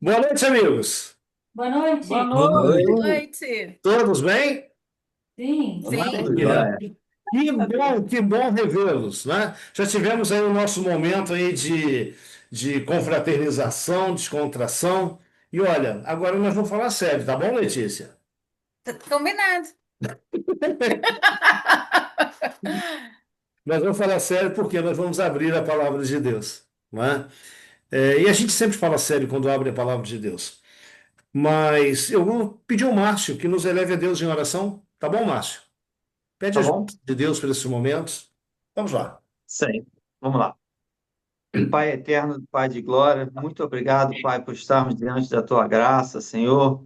Boa noite, amigos. Boa Boa noite. noite. Boa Oi, noite. todos bem? Sim, Sim. Maravilha. Maravilha. Que bom revê-los, né? Já tivemos aí o nosso momento aí de confraternização, descontração. E olha, agora nós vamos falar sério, tá bom, Letícia? Combinado. Nós vamos falar sério porque nós vamos abrir a palavra de Deus, não é? E a gente sempre fala sério quando abre a palavra de Deus. Mas eu vou pedir ao Márcio que nos eleve a Deus em oração, tá bom, Márcio? Pede Tá ajuda bom? de Deus por esses momentos. Vamos lá. Sim. Vamos lá. Pai eterno, Pai de glória, muito obrigado, Pai, por estarmos diante da tua graça, Senhor.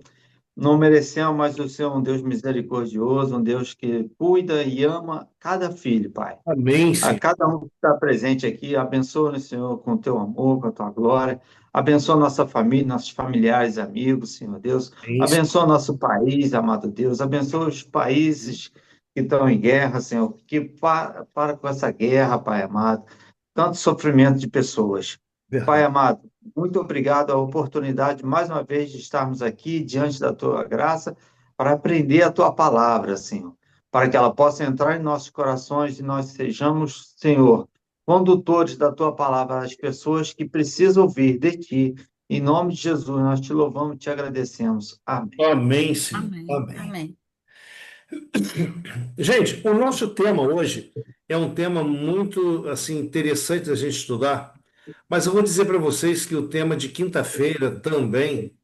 Não merecemos, mas o Senhor é um Deus misericordioso, um Deus que cuida e ama cada filho, Pai. Amém, A Senhor. cada um que está presente aqui, abençoa, Senhor, com o teu amor, com a tua glória. Abençoa nossa família, nossos familiares, amigos, Senhor Deus. Amém, Senhor. Abençoa nosso país, amado Deus. Abençoa os países que estão em guerra, Senhor. Que para com essa guerra, Pai amado. Tanto sofrimento de pessoas. Pai Verdade. amado, muito obrigado a oportunidade, mais uma vez, de estarmos aqui diante da tua graça para aprender a tua palavra, Senhor, para que ela possa entrar em nossos corações e nós sejamos, Senhor, condutores da tua palavra às pessoas que precisam ouvir de ti. Em nome de Jesus, nós te louvamos e te agradecemos. Amém. Amém, Senhor. Amém. Amém. Amém. Gente, o nosso tema hoje é um tema muito assim interessante da gente estudar, mas eu vou dizer para vocês que o tema de quinta-feira também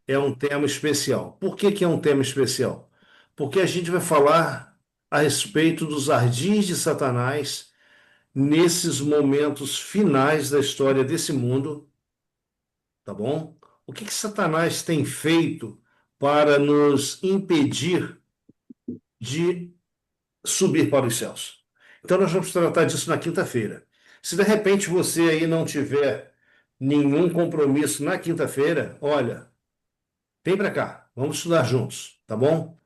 é um tema especial. Por que que é um tema especial? Porque a gente vai falar a respeito dos ardis de Satanás nesses momentos finais da história desse mundo, tá bom? O que que Satanás tem feito para nos impedir de subir para os céus? Então nós vamos tratar disso na quinta-feira. Se de repente você aí não tiver nenhum compromisso na quinta-feira, olha, vem para cá, vamos estudar juntos, tá bom?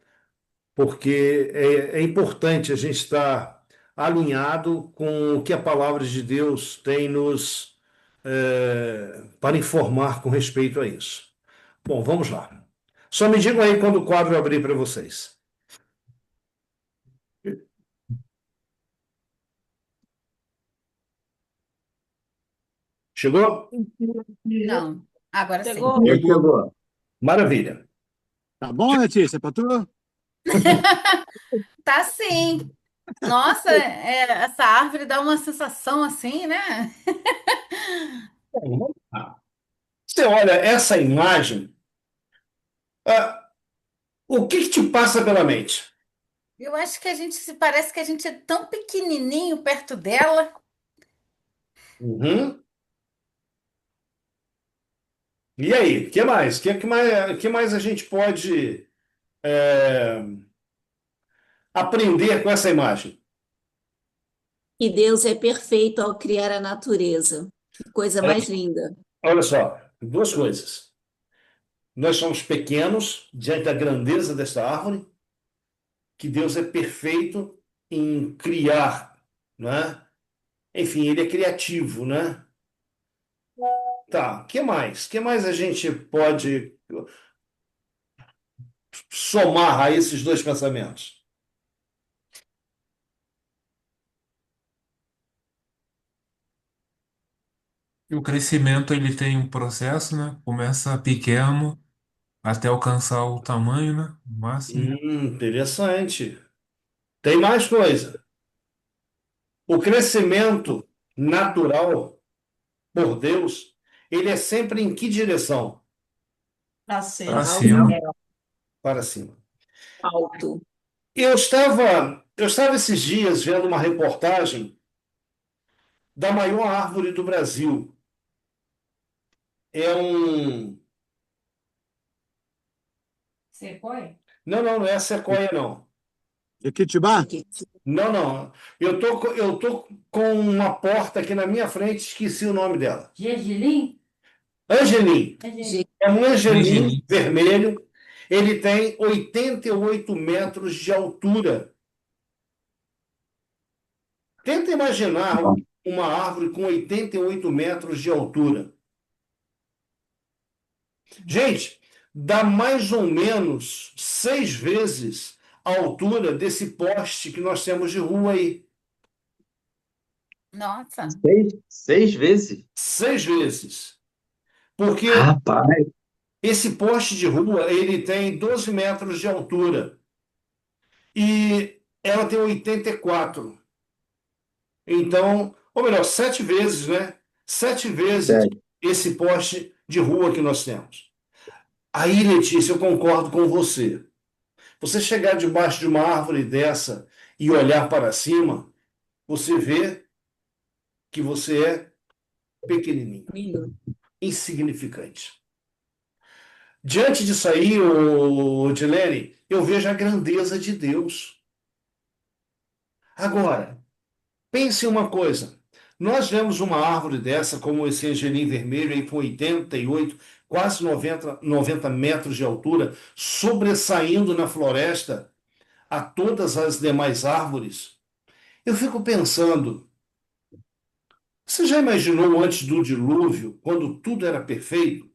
Porque é importante a gente estar alinhado com o que a palavra de Deus tem nos para informar com respeito a isso. Bom, vamos lá. Só me digam aí quando o quadro abrir para vocês. Chegou? Não, agora sim. Ele chegou. Chegou. chegou. Maravilha. Tá bom, Letícia, para tu? Tá sim. Nossa, essa árvore dá uma sensação assim, né? Bom, vamos lá. Você olha essa imagem, ah, o que que te passa pela mente? Eu acho que a gente se parece que a gente é tão pequenininho perto dela. Uhum. E aí, o que mais? Que mais a gente pode é, aprender com essa imagem? E Deus é perfeito ao criar a natureza. Que coisa Olha, mais linda. olha só, duas coisas. Nós somos pequenos diante da grandeza dessa árvore, que Deus é perfeito em criar, né? Enfim, ele é criativo, né? Tá, que mais? Que mais a gente pode somar a esses dois pensamentos? E o crescimento ele tem um processo, né? Começa pequeno até alcançar o tamanho, né? Máximo. Interessante. Tem mais coisa. O crescimento natural por Deus, ele é sempre em que direção? Pra Para cima. Alto, cima. Para cima. alto. Eu estava esses dias vendo uma reportagem da maior árvore do Brasil. É um. Sequoia? Não, não, não é sequoia, não. Jequitibá? Aqui. Não, não. Eu tô com uma porta aqui na minha frente, esqueci o nome dela. Gergelim? Angelim. Je- É um angelim Angelim. vermelho. Ele tem 88 metros de altura. Tenta imaginar uma árvore com 88 metros de altura. Gente, dá mais ou menos 6 vezes a altura desse poste que nós temos de rua aí. Nossa, 6 vezes? 6 vezes. Porque Rapaz, esse poste de rua, ele tem 12 metros de altura e ela tem 84. Então, ou melhor, 7 vezes, né? 7 vezes sério. esse poste de rua que nós temos. Aí, Letícia, eu concordo com você. Você chegar debaixo de uma árvore dessa e olhar para cima, você vê que você é pequenininho, Lindo. insignificante. Diante disso aí, Dilene, eu vejo a grandeza de Deus. Agora, pense em uma coisa. Nós vemos uma árvore dessa, como esse angelim vermelho, aí com 88, quase 90 metros de altura, sobressaindo na floresta a todas as demais árvores. Eu fico pensando, você já imaginou antes do dilúvio, quando tudo era perfeito?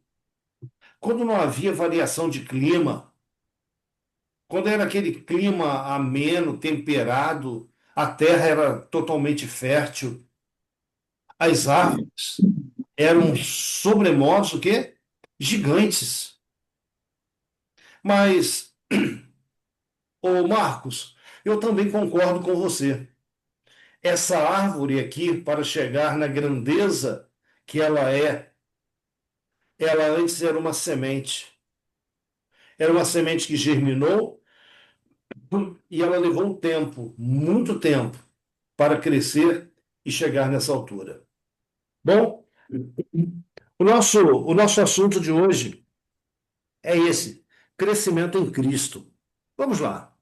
Quando não havia variação de clima? Quando era aquele clima ameno, temperado, a terra era totalmente fértil, as árvores eram sobremodos o quê? Gigantes. Mas, ô Marcos, eu também concordo com você. Essa árvore aqui, para chegar na grandeza que ela antes era uma semente. Era uma semente que germinou e ela levou um tempo, muito tempo, para crescer e chegar nessa altura. Bom, o nosso assunto de hoje é esse: crescimento em Cristo. Vamos lá.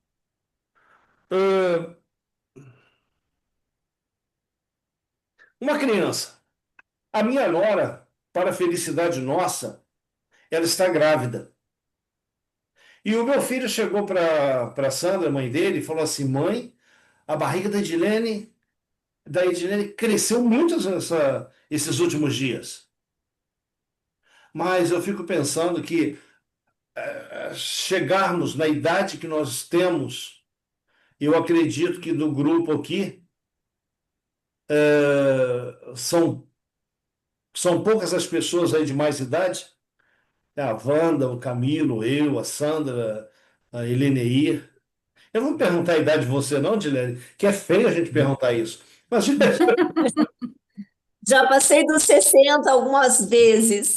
Ah, uma criança. A minha nora, para a felicidade nossa, ela está grávida. E o meu filho chegou para Sandra, mãe dele, e falou assim: mãe, a barriga da Edilene cresceu muito esses últimos dias. Mas eu fico pensando que chegarmos na idade que nós temos, eu acredito que do grupo aqui, são poucas as pessoas aí de mais idade. É a Wanda, o Camilo, eu, a Sandra, a Eleneir. Eu não vou perguntar a idade de você, não, Dilene, que é feio a gente perguntar isso. Mas Já passei dos 60 algumas vezes.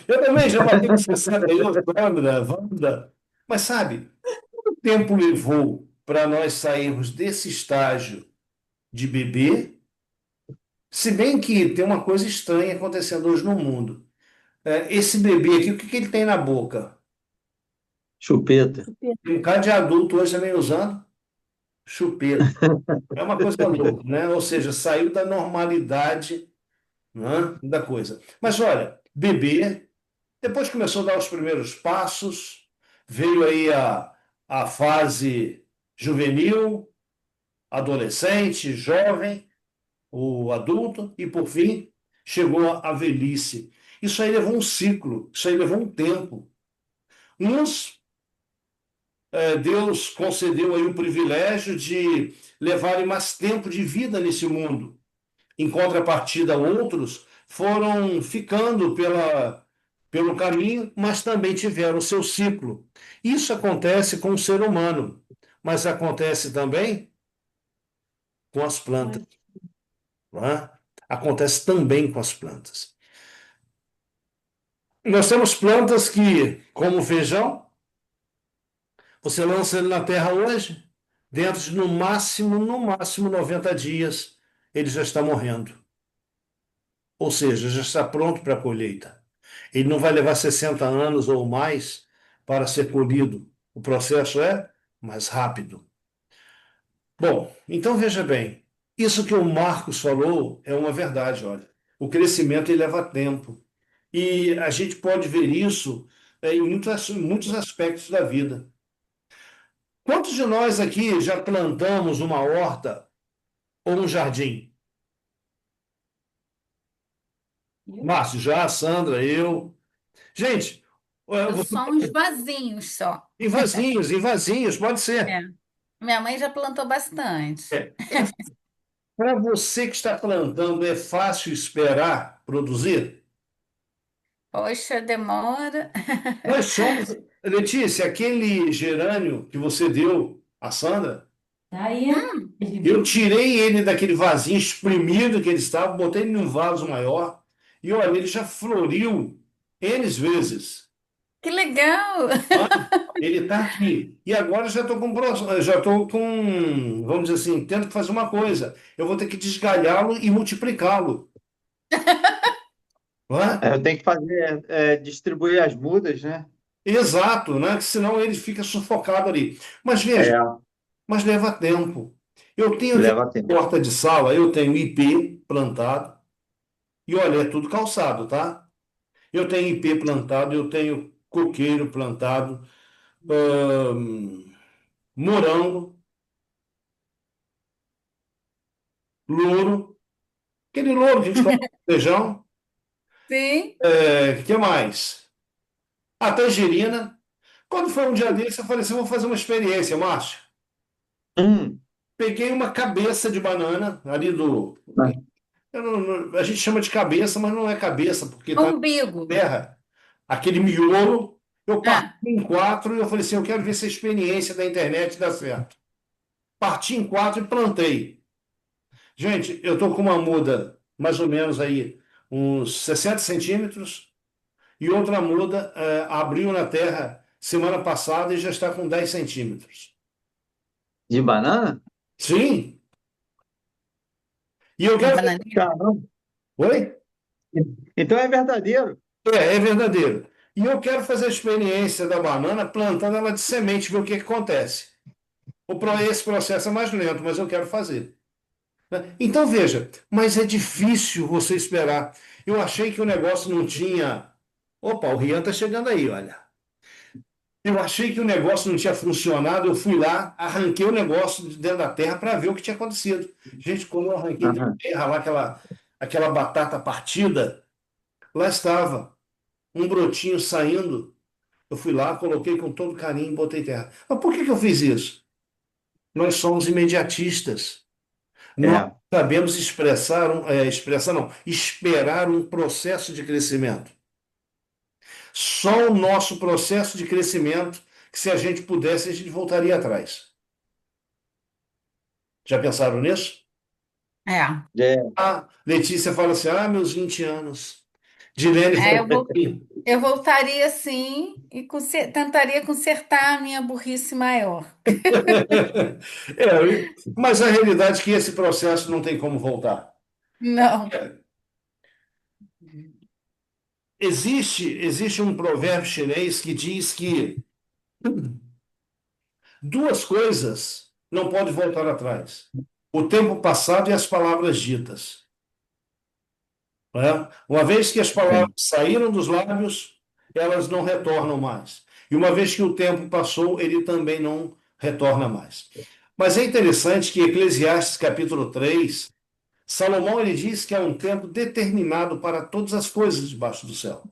eu também já batei com 60 anos, Sandra, Wanda. Mas sabe, quanto tempo levou para nós sairmos desse estágio de bebê? Se bem que tem uma coisa estranha acontecendo hoje no mundo. Esse bebê aqui, o que que ele tem na boca? Chupeta. Tem um cara de adulto hoje também usando chupeta. É uma coisa louca, né? Ou seja, saiu da normalidade, né, da coisa. Mas olha, bebê, depois começou a dar os primeiros passos, veio aí a fase juvenil, adolescente, jovem, o adulto, e por fim chegou a velhice. Isso aí levou um ciclo, isso aí levou um tempo. Uns, Deus concedeu aí o privilégio de levarem mais tempo de vida nesse mundo. Em contrapartida, outros foram ficando pelo caminho, mas também tiveram o seu ciclo. Isso acontece com o ser humano, mas acontece também com as plantas, não é? Acontece também com as plantas. Nós temos plantas que, como o feijão, você lança ele na terra hoje, dentro de no máximo 90 dias, ele já está morrendo. Ou seja, já está pronto para a colheita. Ele não vai levar 60 anos ou mais para ser colhido. O processo é mais rápido. Bom, então veja bem, isso que o Marcos falou é uma verdade, olha. O crescimento ele leva tempo. E a gente pode ver isso em muitos aspectos da vida. Quantos de nós aqui já plantamos uma horta ou um jardim? Eu? Márcio, já, Sandra, eu. Gente, Eu Você só uns vasinhos só. em vasinhos, pode ser. É. Minha mãe já plantou bastante. Para você que está plantando, é fácil esperar produzir? Poxa, demora. Nós somos, Letícia, aquele gerânio que você deu à Sandra, Tá aí. eu tirei ele daquele vasinho espremido que ele estava, botei ele num vaso maior e olha, ele já floriu N vezes. Que legal! Ele está aqui. E agora já estou com, vamos dizer assim, tendo que fazer uma coisa. Eu vou ter que desgalhá-lo e multiplicá-lo. Não é? Eu tenho que fazer, distribuir as mudas, né? Exato, né? Que senão ele fica sufocado ali. Mas veja, É, mas leva tempo. Eu tenho aqui leva na tempo. porta de sala, eu tenho ipê plantado. E olha, é tudo calçado, tá? Eu tenho ipê plantado, eu tenho coqueiro plantado, morango, louro, aquele louro que a gente coloca no feijão. Sim. Que mais? A tangerina. Quando foi um dia desse, eu falei assim, vou fazer uma experiência, Márcio. Hum, Peguei uma cabeça de banana ali do... a gente chama de cabeça, mas não é cabeça, porque está na Umbigo. terra. Aquele miolo, eu parti Ah, em quatro e eu falei assim, eu quero ver se a experiência da internet dá certo. Parti em quatro e plantei. Gente, eu estou com uma muda mais ou menos aí uns 60 centímetros e outra muda abriu na terra semana passada e já está com 10 centímetros. de banana? Sim, e eu uma quero... bananinha. Caramba. Oi? Então é verdadeiro. É verdadeiro. E eu quero fazer a experiência da banana plantando ela de semente, ver o que que acontece. Esse processo é mais lento, mas eu quero fazer. Né? Então veja, mas é difícil você esperar. Eu achei que o negócio não tinha. Opa, o Rian está chegando aí, olha. Eu achei que o negócio não tinha funcionado, eu fui lá, arranquei o negócio de dentro da terra para ver o que tinha acontecido. Gente, quando eu arranquei da Aham. terra lá aquela batata partida, lá estava um brotinho saindo. Eu fui lá, coloquei com todo carinho e botei terra. Mas por que que eu fiz isso? Nós somos imediatistas. Nós É, sabemos expressar não, esperar um processo de crescimento. Só o nosso processo de crescimento, que se a gente pudesse, a gente voltaria atrás. Já pensaram nisso? É. é. Letícia fala assim, meus 20 anos. Dilene É, fala eu vou, assim, eu voltaria sim e tentaria consertar a minha burrice maior. mas a realidade é que esse processo não tem como voltar. Não. Existe um provérbio chinês que diz que duas coisas não podem voltar atrás: o tempo passado e as palavras ditas. Né? Uma vez que as palavras saíram dos lábios, elas não retornam mais. E uma vez que o tempo passou, ele também não retorna mais. Mas é interessante que Eclesiastes capítulo 3, Salomão ele diz que é um tempo determinado para todas as coisas debaixo do céu.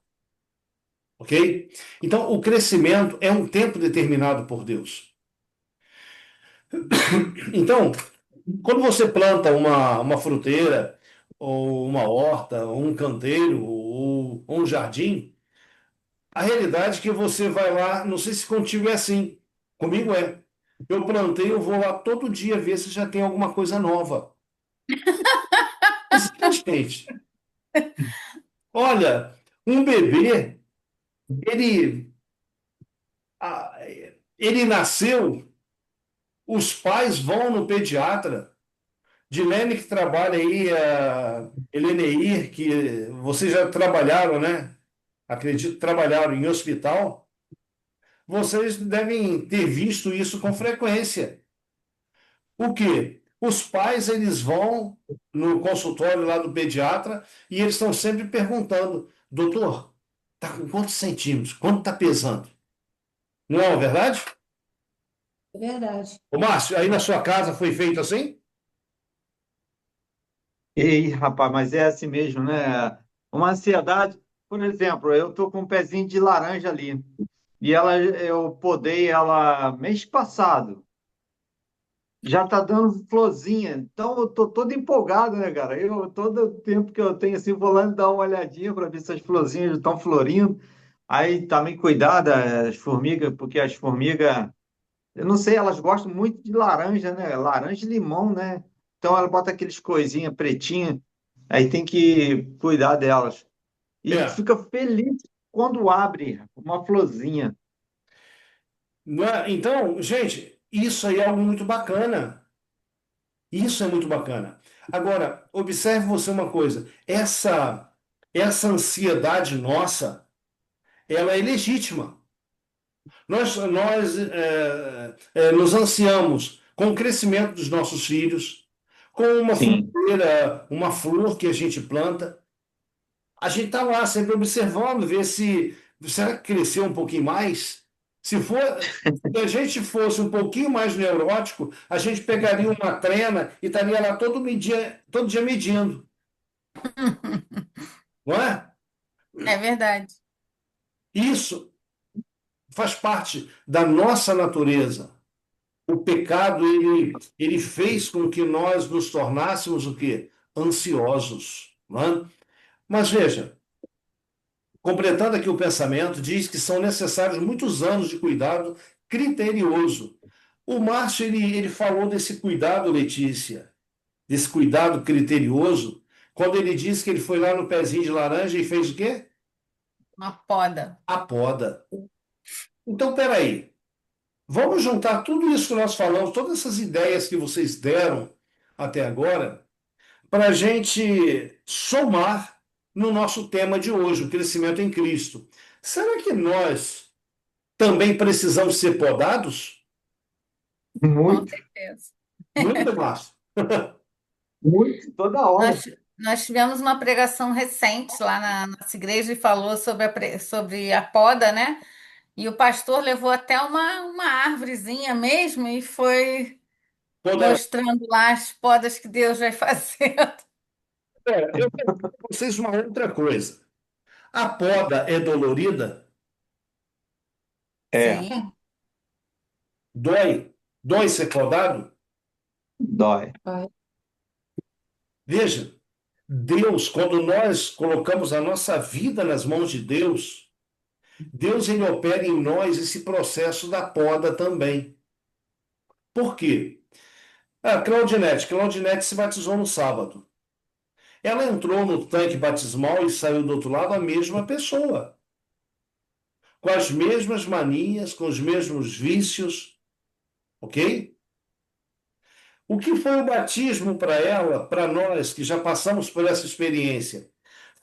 Ok? Então, o crescimento é um tempo determinado por Deus. Então, quando você planta uma fruteira, ou uma horta, ou um canteiro, ou um jardim, a realidade é que você vai lá, não sei se contigo é assim, comigo é. Eu plantei, eu vou lá todo dia ver se já tem alguma coisa nova. Gente, olha, um bebê, ele, ah, ele nasceu, os pais vão no pediatra. Dilene que trabalha aí, a Eleneir, que vocês já trabalharam, né? Acredito que trabalharam em hospital. Vocês devem ter visto isso com frequência. O quê? Os pais, eles vão no consultório lá do pediatra e eles estão sempre perguntando, doutor, tá com quantos centímetros? Quanto tá pesando? Não é uma verdade? É verdade. Ô, Márcio, aí na sua casa foi feito assim? E, rapaz, mas é assim mesmo, né? Uma ansiedade. por exemplo, eu tô com um pezinho de laranja ali. E eu podei ela mês passado. Já tá dando florzinha. Então eu tô todo empolgado, né, cara? Eu todo tempo que eu tenho assim, vou lá dar uma olhadinha para ver se as florzinhas estão florindo. Aí também cuidar das formigas, porque as formigas, eu não sei, elas gostam muito de laranja, né? Laranja e limão, né? Então ela bota aqueles coisinhas pretinhas, aí tem que cuidar delas. E É, fica feliz quando abre uma florzinha. não é? Então, gente, isso aí é algo muito bacana. Isso é muito bacana. Agora, observe você uma coisa. Essa ansiedade nossa, ela é legítima. Nós nos ansiamos com o crescimento dos nossos filhos, com uma Sim. fruteira, uma flor que a gente planta. A gente está lá sempre observando, ver se será que cresceu um pouquinho mais? Se a gente fosse um pouquinho mais neurótico, a gente pegaria uma trena e estaria lá todo dia medindo, não é? É verdade. Isso faz parte da nossa natureza. O pecado, ele fez com que nós nos tornássemos o quê? Ansiosos, não é? Mas veja, completando aqui o pensamento, diz que são necessários muitos anos de cuidado criterioso. O Márcio, ele falou desse cuidado, Letícia, desse cuidado criterioso, quando ele disse que ele foi lá no pezinho de laranja e fez o quê? Uma poda. A poda. Então, peraí, vamos juntar tudo isso que nós falamos, todas essas ideias que vocês deram até agora, para a gente somar no nosso tema de hoje, o crescimento em Cristo. Será que nós também precisamos ser podados? Com Muito, certeza. Muito, Márcio. muito, toda hora. Nós tivemos uma pregação recente lá na nossa igreja e falou sobre sobre a poda, né? E o pastor levou até uma árvorezinha mesmo e foi Poda... mostrando lá as podas que Deus vai fazendo. Eu quero dizer para vocês uma outra coisa. A poda é dolorida? É, Sim, Dói? Dói ser podado? dói. Veja, Deus, quando nós colocamos a nossa vida nas mãos de Deus, Deus ele opera em nós esse processo da poda também. Por quê? Claudinete se batizou no sábado. Ela entrou no tanque batismal e saiu do outro lado a mesma pessoa, com as mesmas manias, com os mesmos vícios, ok? O que foi o batismo para ela, para nós que já passamos por essa experiência?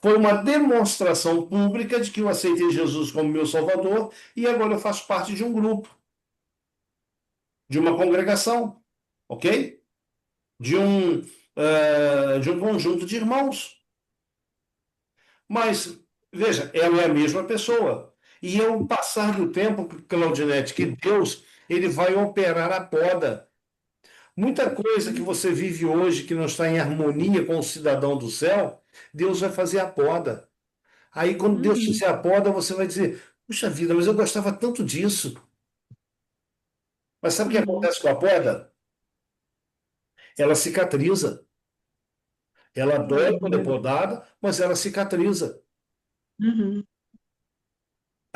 Foi uma demonstração pública de que eu aceitei Jesus como meu Salvador e agora eu faço parte de um grupo, de uma congregação, ok? De um conjunto de irmãos. Mas, veja, ela é a mesma pessoa. E ao passar do tempo, Claudinete, que Deus ele vai operar a poda. Muita coisa que você vive hoje que não está em harmonia com o cidadão do céu, Deus vai fazer a poda. Aí, quando Deus Uhum. fizer a poda, você vai dizer: puxa vida, mas eu gostava tanto disso. Mas sabe o que Uhum. acontece com a poda? Ela cicatriza. Ela dói quando é podada, mas ela cicatriza. Uhum.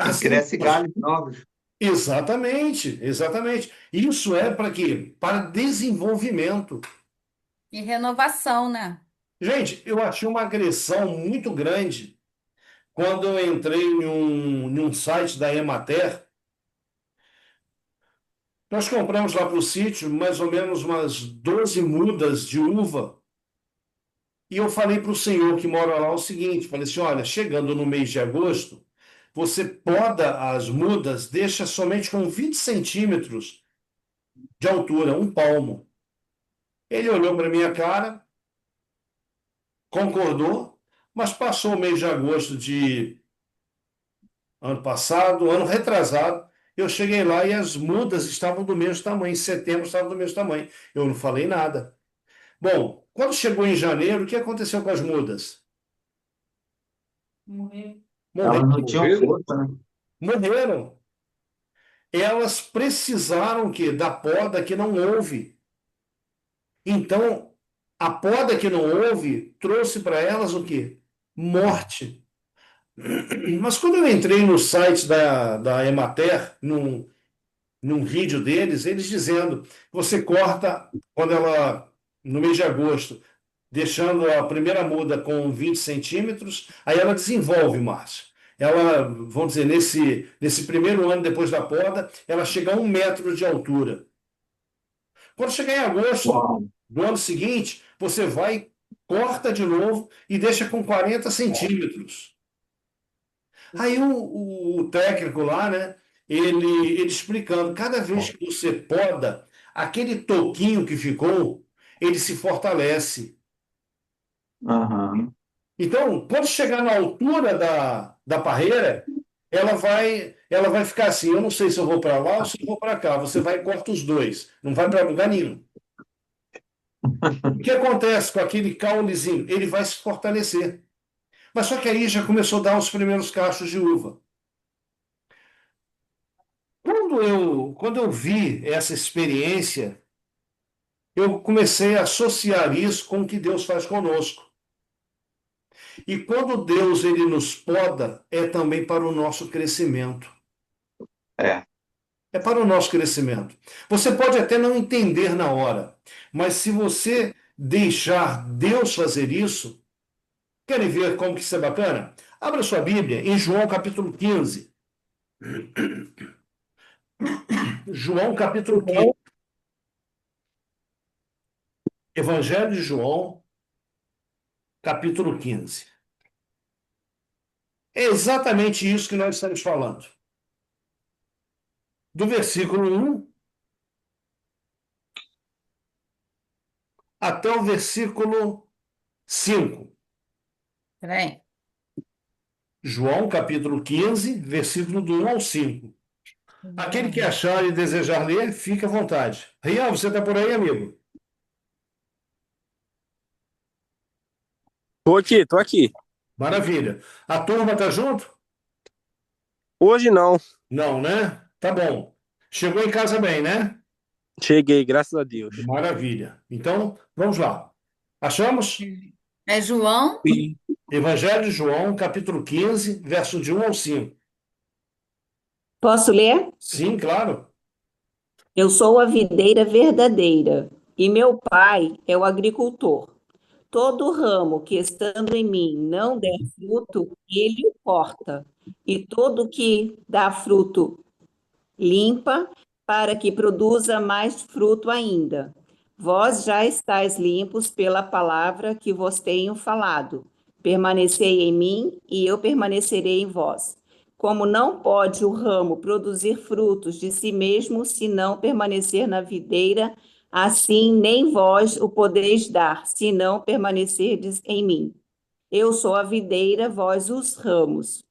E Assim, cresce galhos novos. exatamente, exatamente. Isso é para quê? Para desenvolvimento. e renovação, né? Gente, eu achei uma agressão muito grande quando eu entrei em um site da Emater. Nós compramos lá para o sítio mais ou menos umas 12 mudas de uva. E eu falei para o senhor que mora lá o seguinte: falei assim, olha, chegando no mês de agosto, você poda as mudas, deixa somente com 20 centímetros de altura, um palmo. Ele olhou para minha cara, concordou, mas passou o mês de agosto de ano passado, ano retrasado, eu cheguei lá e as mudas estavam do mesmo tamanho, em setembro estavam do mesmo tamanho. Eu não falei nada. Bom, quando chegou em janeiro, o que aconteceu com as mudas? Morreu. Elas não tinham Morreram. força, né? Morreram. Elas precisaram o quê? Da poda que não houve. Então, a poda que não houve trouxe para elas o quê? Morte. Mas quando eu entrei no site da Emater, num vídeo deles, eles dizendo, você corta quando ela, no mês de agosto, deixando a primeira muda com 20 centímetros, aí ela desenvolve, Márcio. Ela, vamos dizer, nesse primeiro ano depois da poda, ela chega a 1 metro de altura. Quando chegar em agosto Uau. do ano seguinte, você vai, corta de novo e deixa com 40 centímetros. Aí o técnico lá, né, ele explicando, cada vez que você poda, aquele toquinho que ficou, ele se fortalece. Aham. Então, quando chegar na altura da parreira, ela vai ficar assim, eu não sei se eu vou para lá ou se eu vou para cá. Você vai e corta os dois, não vai para lugar nenhum. O que acontece com aquele caulezinho? Ele vai se fortalecer. Mas só que aí já começou a dar os primeiros cachos de uva. Quando eu vi essa experiência, eu comecei a associar isso com o que Deus faz conosco. E quando Deus ele nos poda, é também para o nosso crescimento. É. É para o nosso crescimento. Você pode até não entender na hora, mas se você deixar Deus fazer isso, querem ver como que isso é bacana? Abra sua Bíblia em João capítulo 15. João capítulo 15. Evangelho de João, capítulo 15. É exatamente isso que nós estamos falando. Do versículo 1 até o versículo 5. Peraí. João, capítulo 15, versículo do 1 ao 5. Aquele que achar e desejar ler, fique à vontade. Rian, você está por aí, amigo? Tô aqui, tô aqui. Maravilha. A turma está junto? Hoje não. Não, né? Tá bom. Chegou em casa bem, né? Cheguei, graças a Deus. Maravilha. Então, vamos lá. Achamos? É João? Sim. Evangelho de João, capítulo 15, verso de 1 ao 5. Posso ler? Sim, claro. Eu sou a videira verdadeira, e meu pai é o agricultor. Todo ramo que estando em mim não der fruto, ele o corta, e todo que dá fruto limpa, para que produza mais fruto ainda. Vós já estáis limpos pela palavra que vos tenho falado. Permanecei em mim, e eu permanecerei em vós. Como não pode o ramo produzir frutos de si mesmo, se não permanecer na videira, assim nem vós o podeis dar, se não permanecerdes em mim. Eu sou a videira, vós os ramos.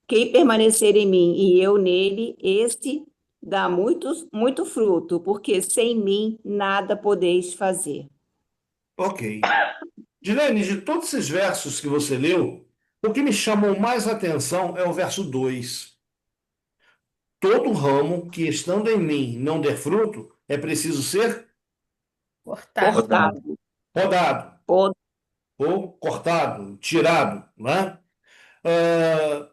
Quem permanecer em mim e eu nele, este dá muito fruto, porque sem mim nada podeis fazer. Ok. Dilene, de todos esses versos que você leu, o que me chamou mais atenção é o verso 2. Todo ramo que estando em mim não der fruto, é preciso ser Cortado. Rodado. podado Pod- ou cortado, tirado, né? Ah,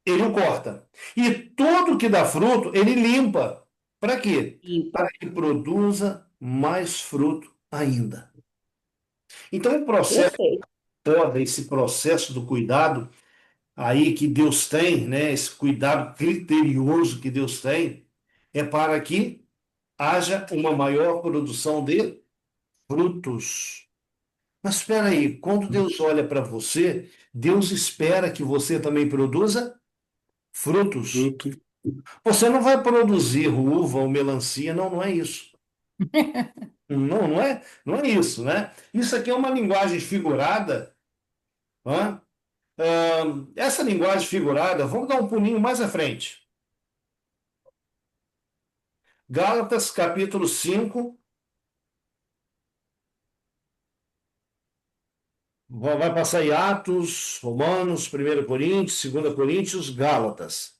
ele o corta. E todo que dá fruto, ele limpa. Para quê? Limpa. Para que produza mais fruto ainda. Então, o processo Perfeito. toda, esse processo do cuidado aí que Deus tem, né? Esse cuidado criterioso que Deus tem, é para que haja uma maior produção de frutos. Mas espera aí, quando Deus olha para você, Deus espera que você também produza frutos. Fruto. Você não vai produzir uva ou melancia, não, não é isso. Não, não é isso, né? Isso aqui é uma linguagem figurada, né? Essa linguagem figurada, vamos dar um pulinho mais à frente. Gálatas, capítulo 5, Vai passar aí Atos, Romanos, 1 Coríntios, 2 Coríntios, Gálatas.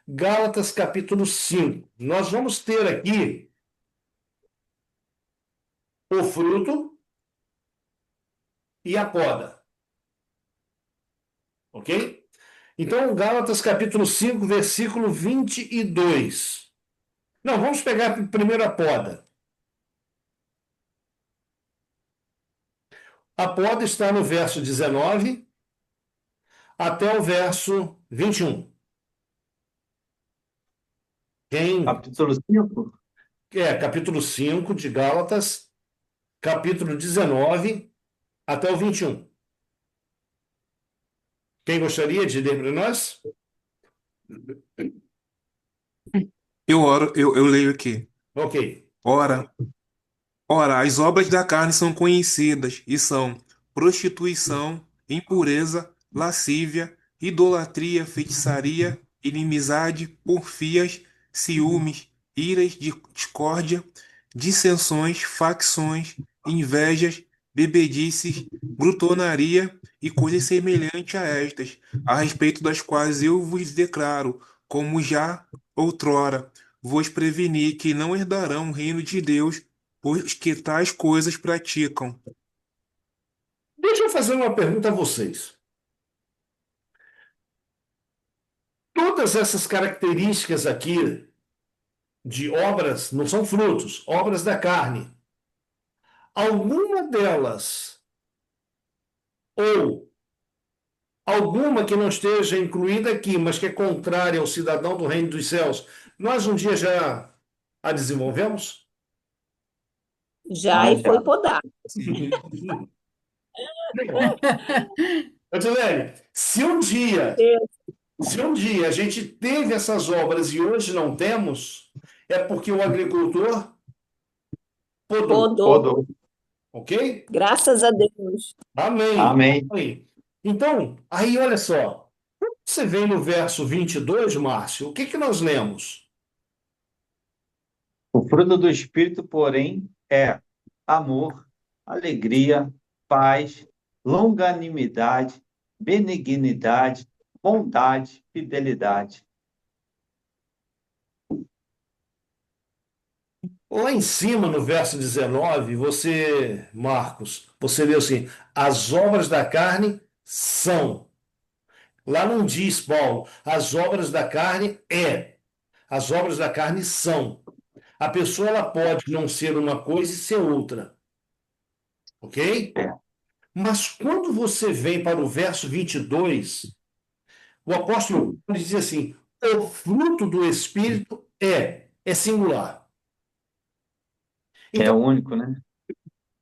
Gálatas capítulo 5. Nós vamos ter aqui o fruto e a poda. Ok? Então, Gálatas capítulo 5, versículo 22. Não, vamos pegar primeiro a poda. A poda está no verso 19 até o verso 21. Quem Capítulo 5. capítulo 5 de Gálatas, capítulo 19 até o 21. Quem gostaria de ler para nós? Eu leio aqui. Ok. Ora, Ora, as obras da carne são conhecidas e são prostituição, impureza, lascívia, idolatria, feitiçaria, inimizade, porfias, ciúmes, iras, discórdia, dissensões, facções, invejas, bebedices, glutonaria e coisas semelhantes a estas, a respeito das quais eu vos declaro, como já outrora vos preveni que não herdarão o reino de Deus os que tais coisas praticam. Deixa eu fazer uma pergunta a vocês. Todas essas características aqui de obras não são frutos, obras da carne. Alguma delas, ou alguma que não esteja incluída aqui, mas que é contrária ao cidadão do reino dos céus, nós um dia já a desenvolvemos? Já e foi podado. Odilene, se um dia a gente teve essas obras e hoje não temos, é porque o agricultor podou, Podou. Podou. ok? Graças a Deus. Amém. Amém. Amém. Então, aí olha só. Quando você vem no verso 22, Márcio, o que que nós lemos? O fruto do Espírito, porém, é amor, alegria, paz, longanimidade, benignidade, bondade, fidelidade. Lá em cima, no verso 19, você, Marcos, você leu assim: as obras da carne são. Lá não diz, Paulo, as obras da carne é. As obras da carne são. A pessoa ela pode não ser uma coisa e ser outra. Ok? É. Mas quando você vem para o verso 22, o apóstolo Paulo diz assim: o fruto do Espírito é singular. É Então, único, né?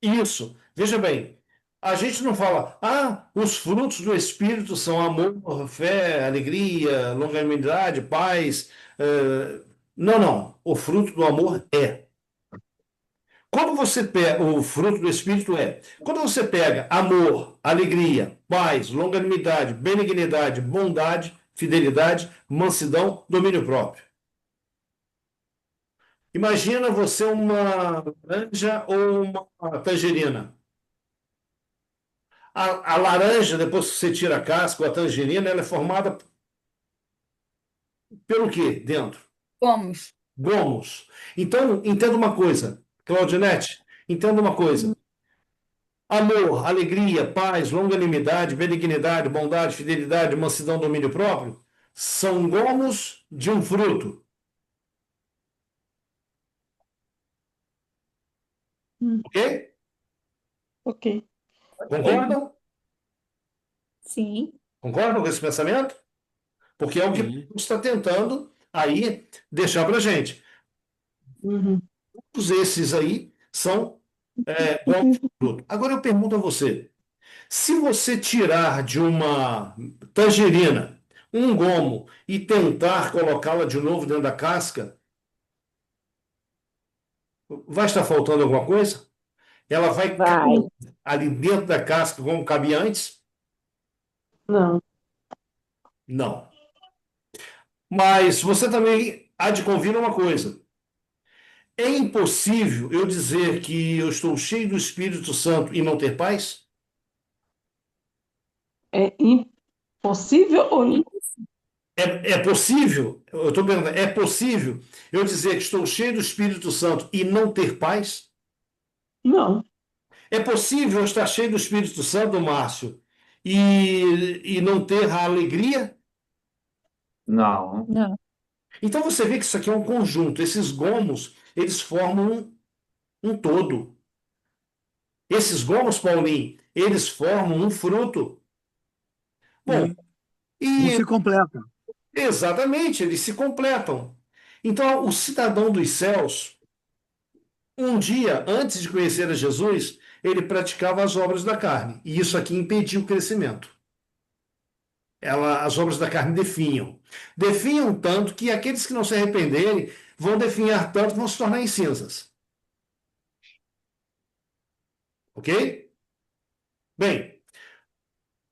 isso, veja bem, a gente não fala, os frutos do Espírito são amor, fé, alegria, longanimidade, paz. Não, não. O fruto do amor é. Quando você pega, o fruto do Espírito é. Quando você pega amor, alegria, paz, longanimidade, benignidade, bondade, fidelidade, mansidão, domínio próprio. Imagina você uma laranja ou uma tangerina. A laranja, depois que você tira a casca, ou a tangerina, ela é formada pelo quê dentro? Vamos. Gomos. Então, entenda uma coisa, Claudinete, entenda uma coisa. Amor, alegria, paz, longanimidade, benignidade, bondade, fidelidade, mansidão, domínio próprio são gomos de um fruto. Ok? Ok. Concordam? Sim. Concordam com esse pensamento? Porque é o que Sim. Deus está tentando aí deixar para a gente. Uhum. Todos esses aí são gomos de fruto. Agora eu pergunto a você: se você tirar de uma tangerina um gomo e tentar colocá-la de novo dentro da casca, vai estar faltando alguma coisa? Ela vai Vai. cair ali dentro da casca como cabia antes? Não. Não. Mas você também há de convir uma coisa. É impossível eu dizer que eu estou cheio do Espírito Santo e não ter paz? É impossível ou não? É possível, eu estou perguntando, é possível eu dizer que estou cheio do Espírito Santo e não ter paz? Não. É possível eu estar cheio do Espírito Santo, Márcio, e não ter a alegria? Não. Não. Então você vê que isso aqui é um conjunto. Esses gomos, eles formam um todo. Esses gomos, Paulinho, eles formam um fruto. Bom, Sim. Um e se completa. exatamente, eles se completam. Então, o cidadão dos céus, um dia antes de conhecer a Jesus, ele praticava as obras da carne. E isso aqui impedia o crescimento. As obras da carne definham. Definham tanto que aqueles que não se arrependerem vão definhar tanto que vão se tornar em cinzas. Ok? Bem,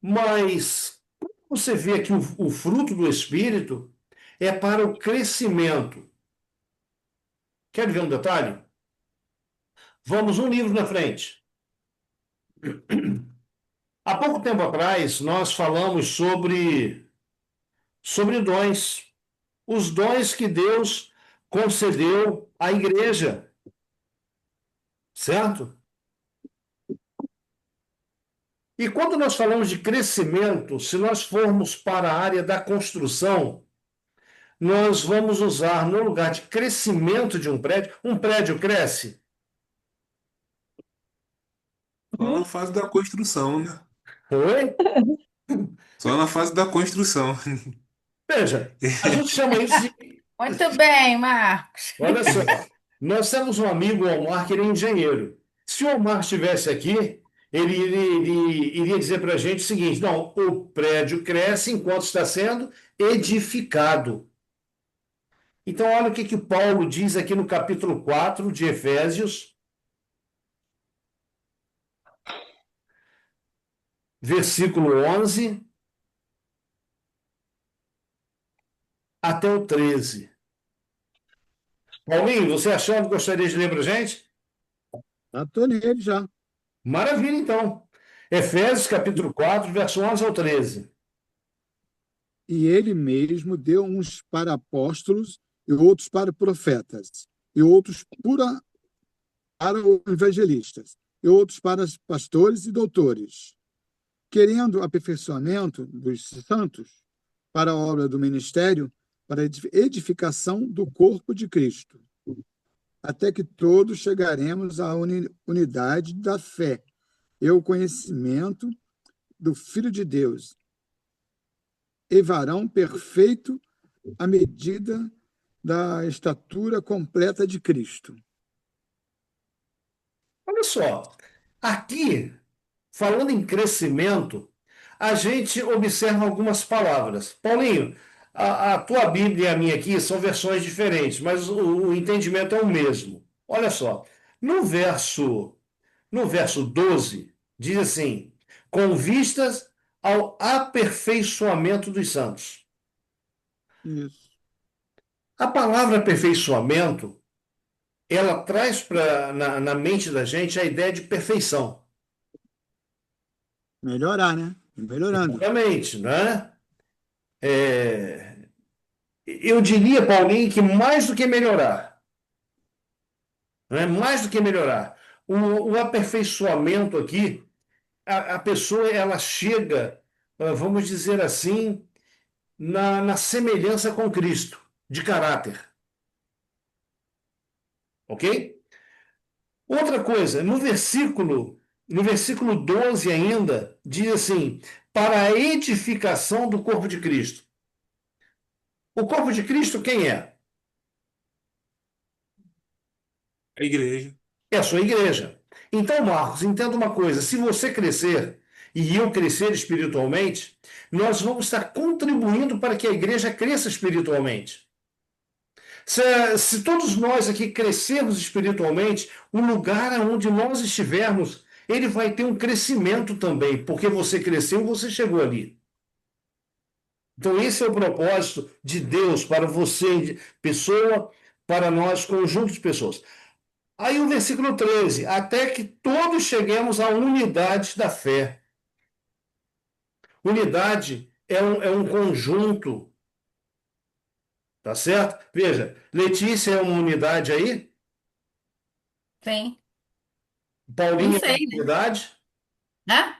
mas você vê que o fruto do Espírito é para o crescimento. Quer ver um detalhe? Vamos um livro na frente. Há pouco tempo atrás, nós falamos sobre dons. Os dons que Deus concedeu à igreja. Certo? E quando nós falamos de crescimento, se nós formos para a área da construção, nós vamos usar no lugar de crescimento de um prédio cresce. Só na fase da construção, né? Oi? Só na fase da construção. Veja, a gente chama isso de. Muito bem, Marcos. Olha só, nós temos um amigo, o Omar, que ele é engenheiro. Se o Omar estivesse aqui, ele iria dizer para a gente o seguinte: não, o prédio cresce enquanto está sendo edificado. Então, olha o que Paulo diz aqui no capítulo 4 de Efésios, versículo 11 até o 13. Paulinho, você achando, gostaria de ler para a gente? Já estou nele já. Maravilha, então. Efésios, capítulo 4, verso 11 ao 13. E ele mesmo deu uns para apóstolos, e outros para profetas, e outros para evangelistas, e outros para pastores e doutores, querendo aperfeiçoamento dos santos para a obra do ministério, para a edificação do corpo de Cristo, até que todos chegaremos à unidade da fé e ao conhecimento do Filho de Deus, e varão perfeito à medida da estatura completa de Cristo. Olha só, aqui, falando em crescimento, a gente observa algumas palavras. Paulinho, a tua Bíblia e a minha aqui são versões diferentes, mas o entendimento é o mesmo. Olha só, no verso 12, diz assim: com vistas ao aperfeiçoamento dos santos. Isso. A palavra aperfeiçoamento, ela traz na mente da gente a ideia de perfeição. Melhorar, né? Melhorando. Exatamente, né? Eu diria, Paulinho, que mais do que melhorar, né? Mais do que melhorar, o aperfeiçoamento aqui, a pessoa ela chega, vamos dizer assim, na semelhança com Cristo, de caráter. Ok? Outra coisa, no versículo 12 ainda, diz assim: para a edificação do corpo de Cristo. O corpo de Cristo quem é? A igreja. É a sua igreja. Então, Marcos, entenda uma coisa: se você crescer e eu crescer espiritualmente, nós vamos estar contribuindo para que a igreja cresça espiritualmente. Se todos nós aqui crescermos espiritualmente, o lugar onde nós estivermos, ele vai ter um crescimento também, porque você cresceu, você chegou ali. Então, esse é o propósito de Deus para você, pessoa, para nós, conjunto de pessoas. Aí o versículo 13: até que todos cheguemos à unidade da fé. Unidade é um conjunto, tá certo? Veja, Letícia é uma unidade aí, Sim, não Paulinho é uma sei, né? unidade, Hã?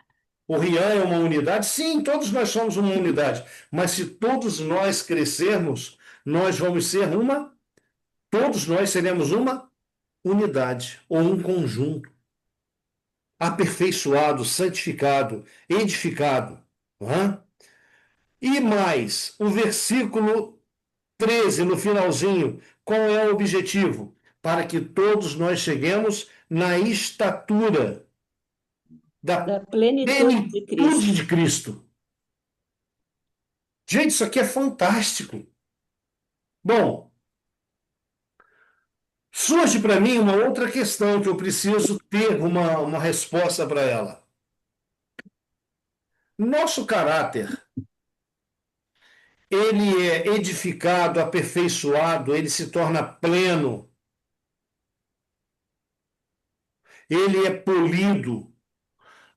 o Rian é uma unidade. Sim, todos nós somos uma unidade. Mas se todos nós crescermos, nós vamos ser todos nós seremos uma unidade ou um conjunto, aperfeiçoado, santificado, edificado. Não é? E mais, o versículo 13, no finalzinho, qual é o objetivo? Para que todos nós cheguemos na estatura da Da plenitude de plenitude Cristo. de Cristo. Gente, isso aqui é fantástico. Bom, surge para mim uma outra questão que eu preciso ter uma resposta para ela. Nosso caráter, ele é edificado, aperfeiçoado, ele se torna pleno, ele é polido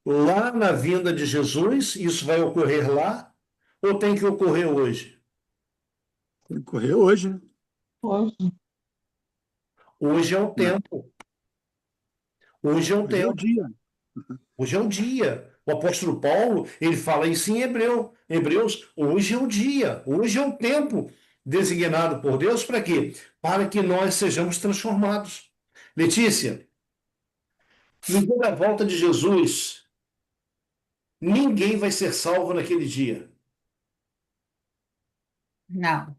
lá na vinda de Jesus, isso vai ocorrer lá, ou tem que ocorrer hoje? Tem que correr hoje, né? Hoje. Hoje é o Né? tempo. Hoje é o Hoje é o tempo. dia. Hoje é o dia. O apóstolo Paulo, ele fala isso em Hebreus, hoje é o dia, hoje é o tempo designado por Deus para quê? Para que nós sejamos transformados. Letícia, no dia da volta de Jesus, ninguém vai ser salvo naquele dia. Não.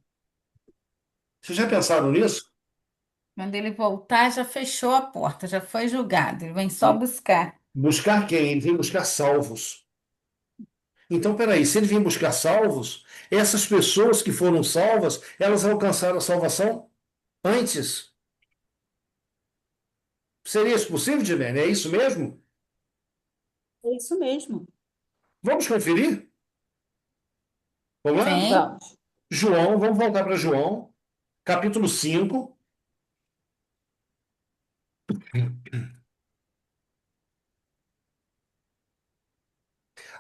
Vocês já pensaram nisso? Quando ele voltar, já fechou a porta, já foi julgado. Ele vem só buscar. Buscar quem? Ele vem buscar salvos. Então, peraí, se ele vem buscar salvos, essas pessoas que foram salvas, elas alcançaram a salvação antes. Seria isso possível, Dilene? É isso mesmo? É isso mesmo. Vamos conferir? Vamos lá? Sim. Vamos. João, vamos voltar para João, capítulo 5.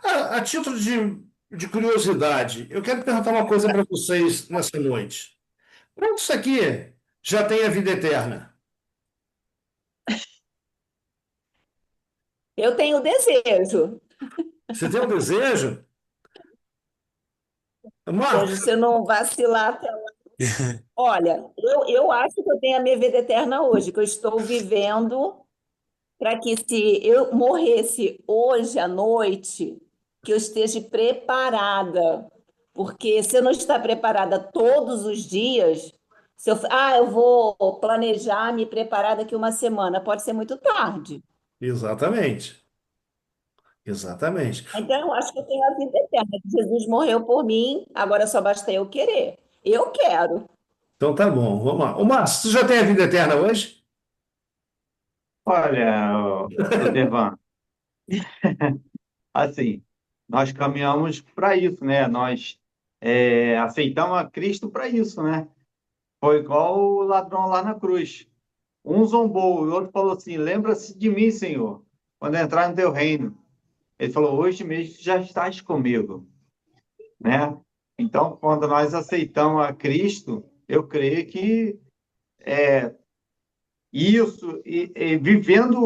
A título de curiosidade, eu quero perguntar uma coisa para vocês nessa noite. Quantos aqui já tem a vida eterna? Eu tenho desejo. Você tem um desejo? Desejo, Marcos, se eu não vacilar até lá. Olha, eu acho que eu tenho a minha vida eterna hoje, que eu estou vivendo para que se eu morresse hoje à noite, que eu esteja preparada. Porque se eu não estar preparada todos os dias, se eu vou planejar, me preparar daqui uma semana, pode ser muito tarde. exatamente, exatamente. Então, eu acho que eu tenho a vida eterna. Jesus morreu por mim, agora só basta eu querer. Eu quero. Então tá bom, vamos lá. Ô, Márcio, tu já tem a vida eterna hoje? Olha, ô Devan, assim, nós caminhamos para isso, né? Nós aceitamos a Cristo para isso, né? Foi igual o ladrão lá na cruz. Um zombou, o outro falou assim: Lembra-se de mim, Senhor, quando entrar no teu reino. Ele falou: Hoje mesmo já estás comigo, né? Então, quando nós aceitamos a Cristo, eu creio que isso, e vivendo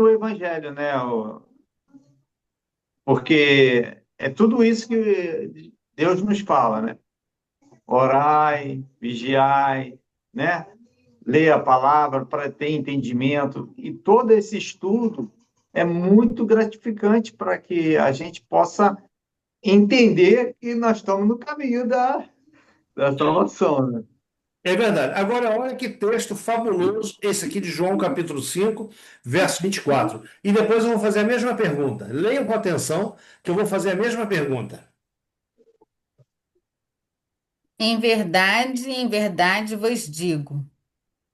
o Evangelho, né? Porque é tudo isso que Deus nos fala, né? Orai, vigiai, né? Ler a palavra para ter entendimento. E todo esse estudo é muito gratificante para que a gente possa entender que nós estamos no caminho da salvação, né? É verdade. Agora, olha que texto fabuloso, esse aqui de João, capítulo 5, verso 24. E depois eu vou fazer a mesma pergunta. Leiam com atenção, que eu vou fazer a mesma pergunta. Em verdade vos digo: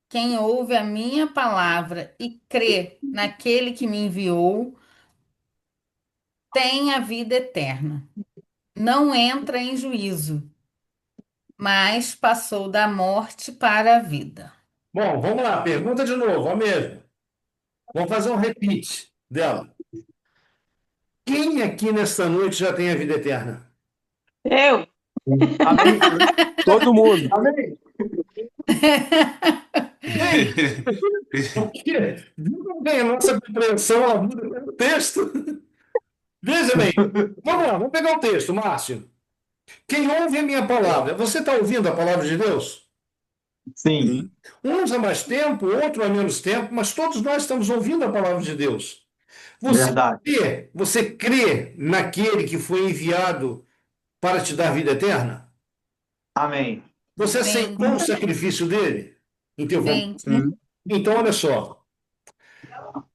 quem ouve a minha palavra e crê naquele que me enviou, tem a vida eterna. Não entra em juízo, mas passou da morte para a vida. Bom, vamos lá, pergunta de novo, a mesma. Vamos fazer um repeat dela. Quem aqui nesta noite já tem a vida eterna? Eu. Amém. Todo mundo. Amém. Gente, porque viu como vem a nossa compreensão, ela muda pelo texto? Veja bem, vamos lá, vamos pegar o texto, Márcio. Quem ouve a minha palavra, você está ouvindo a palavra de Deus? Sim, Sim. Uns há mais tempo, outro há menos tempo, mas todos nós estamos ouvindo a palavra de Deus. Você verdade. você crê naquele que foi enviado para te dar vida eterna? Amém. Você Sim, aceitou o sacrifício dele em teu sim. Sim. Então, olha só,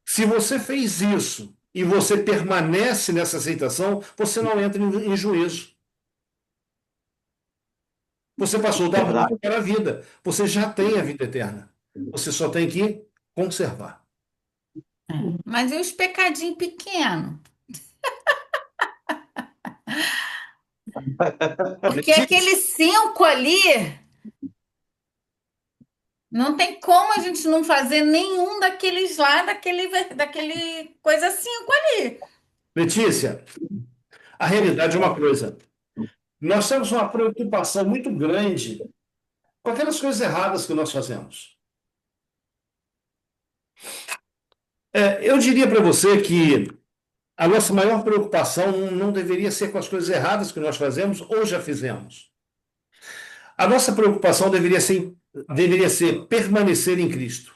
se você fez isso e você permanece nessa aceitação, você não entra em juízo. Você passou da Verdade. morte para a vida. Você já tem a vida eterna. Você só tem que conservar. Mas e os pecadinhos pequenos? Porque aqueles 5 ali, não tem como a gente não fazer nenhum daqueles lá, daquele coisa 5 ali. Letícia, a realidade é uma coisa. Nós temos uma preocupação muito grande com aquelas coisas erradas que nós fazemos. Eu diria para você que a nossa maior preocupação não deveria ser com as coisas erradas que nós fazemos ou já fizemos. A nossa preocupação deveria ser permanecer em Cristo.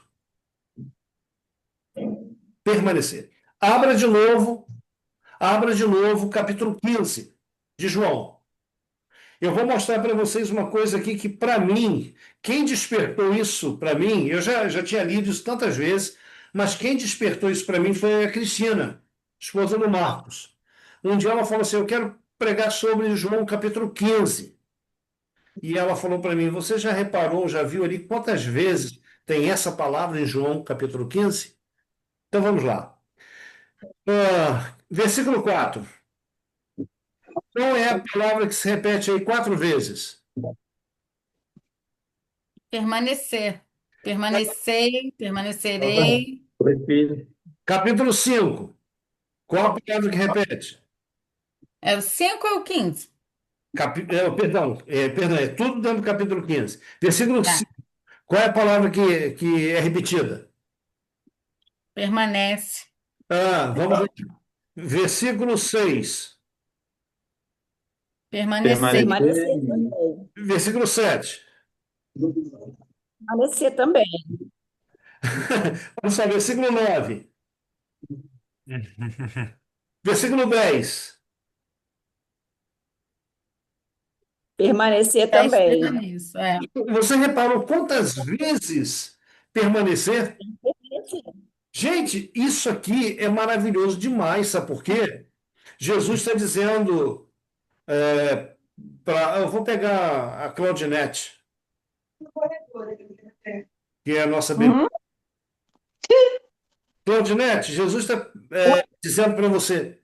Permanecer. Abra de novo o capítulo 15 de João. Eu vou mostrar para vocês uma coisa aqui que, para mim, quem despertou isso para mim, eu já tinha lido isso tantas vezes, mas quem despertou isso para mim foi a Cristina, esposa do Marcos. Um dia ela falou assim: eu quero pregar sobre João capítulo 15. E ela falou para mim: você já reparou, já viu ali quantas vezes tem essa palavra em João capítulo 15? Então vamos lá. Versículo 4. Qual é a palavra que se repete aí 4 vezes? Permanecer. Permanecei, permanecerei. Foi, filho. Capítulo 5. Qual a palavra que repete? É o 5 ou o 15? Perdão, é tudo dentro do capítulo 15. Versículo Tá. 5. Qual é a palavra que é repetida? Permanece. Vamos ver. Versículo 6. Permanecer. Permanecer. Permanecer também. Versículo 7. Permanecer também. Vamos lá, versículo 9. Versículo 10. Permanecer 10 também. permaneço. É. Você reparou quantas vezes permanecer? Permanecer. Gente, isso aqui é maravilhoso demais, sabe por quê? Jesus está dizendo, eu vou pegar a Claudinete, que é a nossa bebê. Uhum. Claudinete, Jesus está dizendo para você,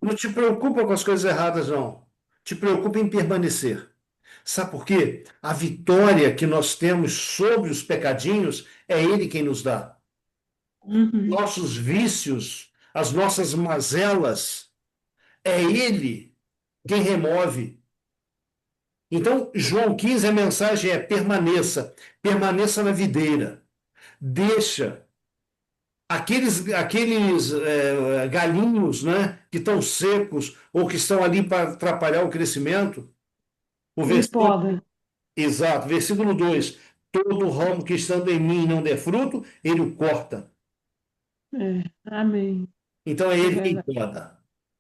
não te preocupa com as coisas erradas, não. Te preocupa em permanecer. Sabe por quê? A vitória que nós temos sobre os pecadinhos é Ele quem nos dá. Uhum. Nossos vícios, as nossas mazelas, é Ele quem remove. Então, João 15, a mensagem é: permaneça, permaneça na videira. Deixa aqueles galinhos, né, que estão secos ou que estão ali para atrapalhar o crescimento. O Ele versículo, poda. exato, versículo 2: todo ramo que estando em mim não der fruto, ele o corta. É. Amém. Então é É ele quem verdade. poda.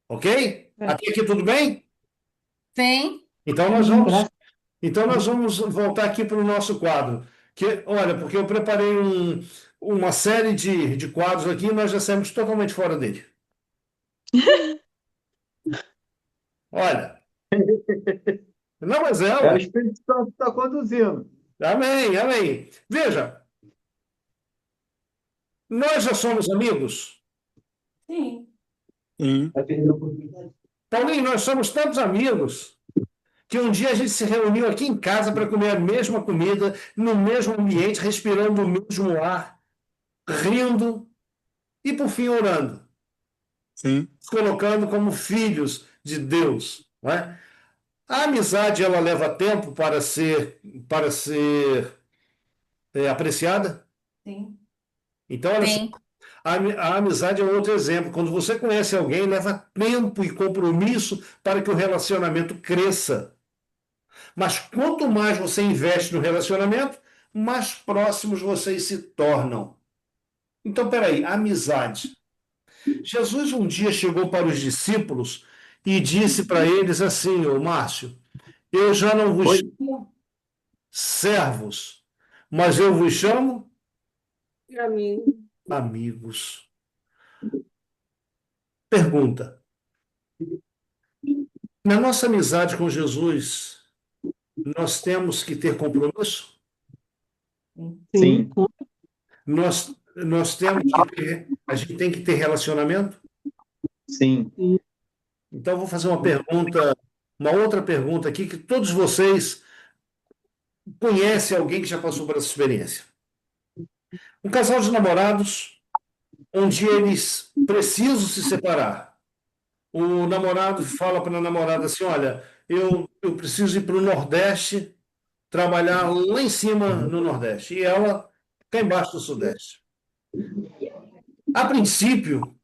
Ok? É. Até aqui tudo bem? Sim. Então nós vamos, Graças então nós vamos voltar aqui para o nosso quadro. Olha, porque eu preparei uma série de quadros aqui e nós já saímos totalmente fora dele. Olha, não, mas É o ué. Espírito Santo que está conduzindo. Amém, amém. Veja, nós já somos amigos. Sim. Sim. Paulinho, nós somos tantos amigos que um dia a gente se reuniu aqui em casa para comer a mesma comida, no mesmo ambiente, respirando o mesmo ar, rindo e, por fim, orando. Sim. nos colocando como filhos de Deus, não é? A amizade, ela leva tempo para ser apreciada. Sim. Então, olha só, Sim, a amizade é um outro exemplo. Quando você conhece alguém, leva tempo e compromisso para que o relacionamento cresça. Mas quanto mais você investe no relacionamento, mais próximos vocês se tornam. Então, peraí, amizade. Jesus um dia chegou para os discípulos e disse para eles assim, ô Márcio, eu já não vos Oi? chamo servos, mas eu vos chamo amigos. Pergunta: na nossa amizade com Jesus, nós temos que ter compromisso? Sim. Sim. Nós temos que ter, a gente tem que ter relacionamento? Sim. Então, eu vou fazer uma pergunta, uma outra pergunta aqui, que todos vocês conhecem alguém que já passou por essa experiência. Um casal de namorados, um dia eles precisam se separar. O namorado fala para a namorada assim: olha, eu preciso ir para o Nordeste, trabalhar lá em cima no Nordeste. E ela cá embaixo do Sudeste. A princípio,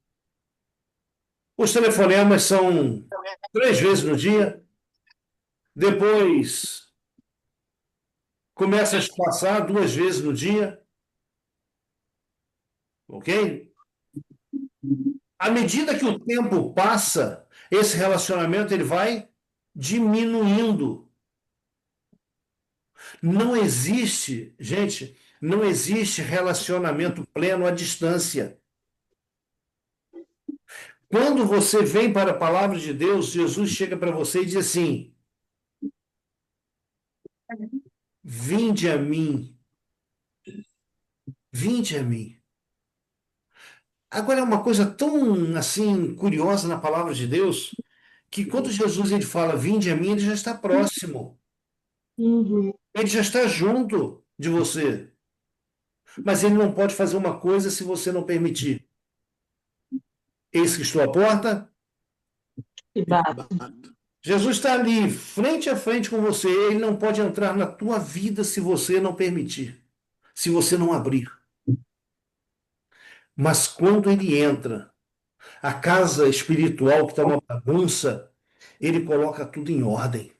os telefonemas são 3 vezes no dia, depois começa a espaçar 2 vezes no dia, ok? À medida que o tempo passa, esse relacionamento ele vai diminuindo. Não existe, gente, não existe relacionamento pleno à distância. Quando você vem para a palavra de Deus, Jesus chega para você e diz assim: vinde a mim, vinde a mim. Agora é uma coisa tão assim curiosa na palavra de Deus, que quando Jesus ele fala vinde a mim, ele já está próximo. Uhum. Ele já está junto de você. Mas ele não pode fazer uma coisa se você não permitir. Eis que estou à porta. E bate. Jesus está ali, frente a frente com você. Ele não pode entrar na tua vida se você não permitir, se você não abrir. Mas quando ele entra, a casa espiritual que está uma bagunça, ele coloca tudo em ordem.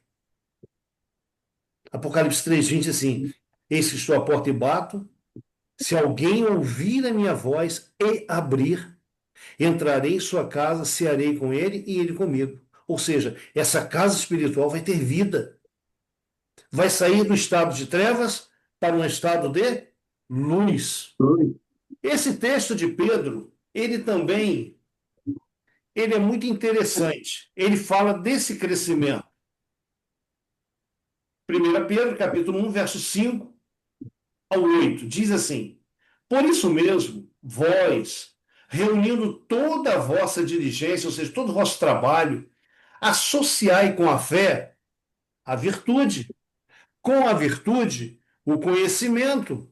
Apocalipse 3:20 diz assim: eis que estou à porta e bato. Se alguém ouvir a minha voz e abrir, entrarei em sua casa, cearei com ele e ele comigo. Ou seja, essa casa espiritual vai ter vida. Vai sair do estado de trevas para um estado de luz. Esse texto de Pedro, ele é muito interessante. Ele fala desse crescimento. 1 Pedro, capítulo 1, verso 5 ao 8, diz assim: por isso mesmo, vós, reunindo toda a vossa diligência, ou seja, todo o vosso trabalho, associai com a fé a virtude, com a virtude, o conhecimento,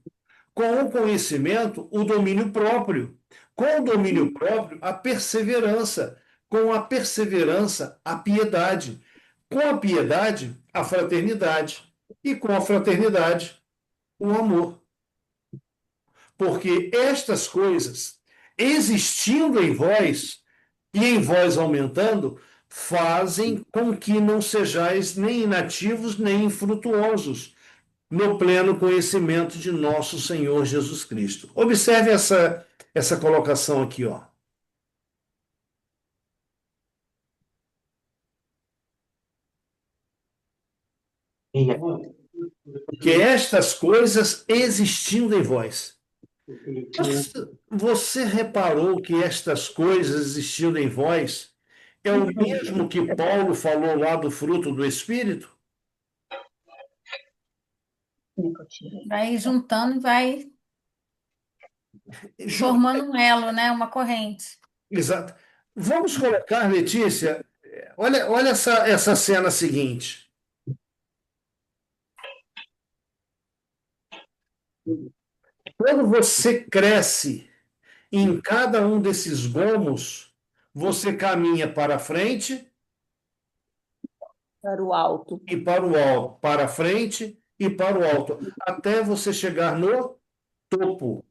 com o conhecimento, o domínio próprio, com o domínio próprio, a perseverança, com a perseverança, a piedade, com a piedade, a fraternidade, e com a fraternidade, o amor. Porque estas coisas, existindo em vós, e em vós aumentando, fazem com que não sejais nem inativos nem infrutuosos no pleno conhecimento de nosso Senhor Jesus Cristo. Observe essa colocação aqui, ó. Que estas coisas existindo em vós. Você reparou que estas coisas existindo em vós é o mesmo que Paulo falou lá do fruto do Espírito? vai juntando e vai Jo- formando um elo, né? Uma corrente. Exato. Vamos colocar, Letícia, olha essa cena seguinte. Quando você cresce em cada um desses gomos, você caminha para frente Para o alto. e para o alto, para frente e para o alto, até você chegar no topo.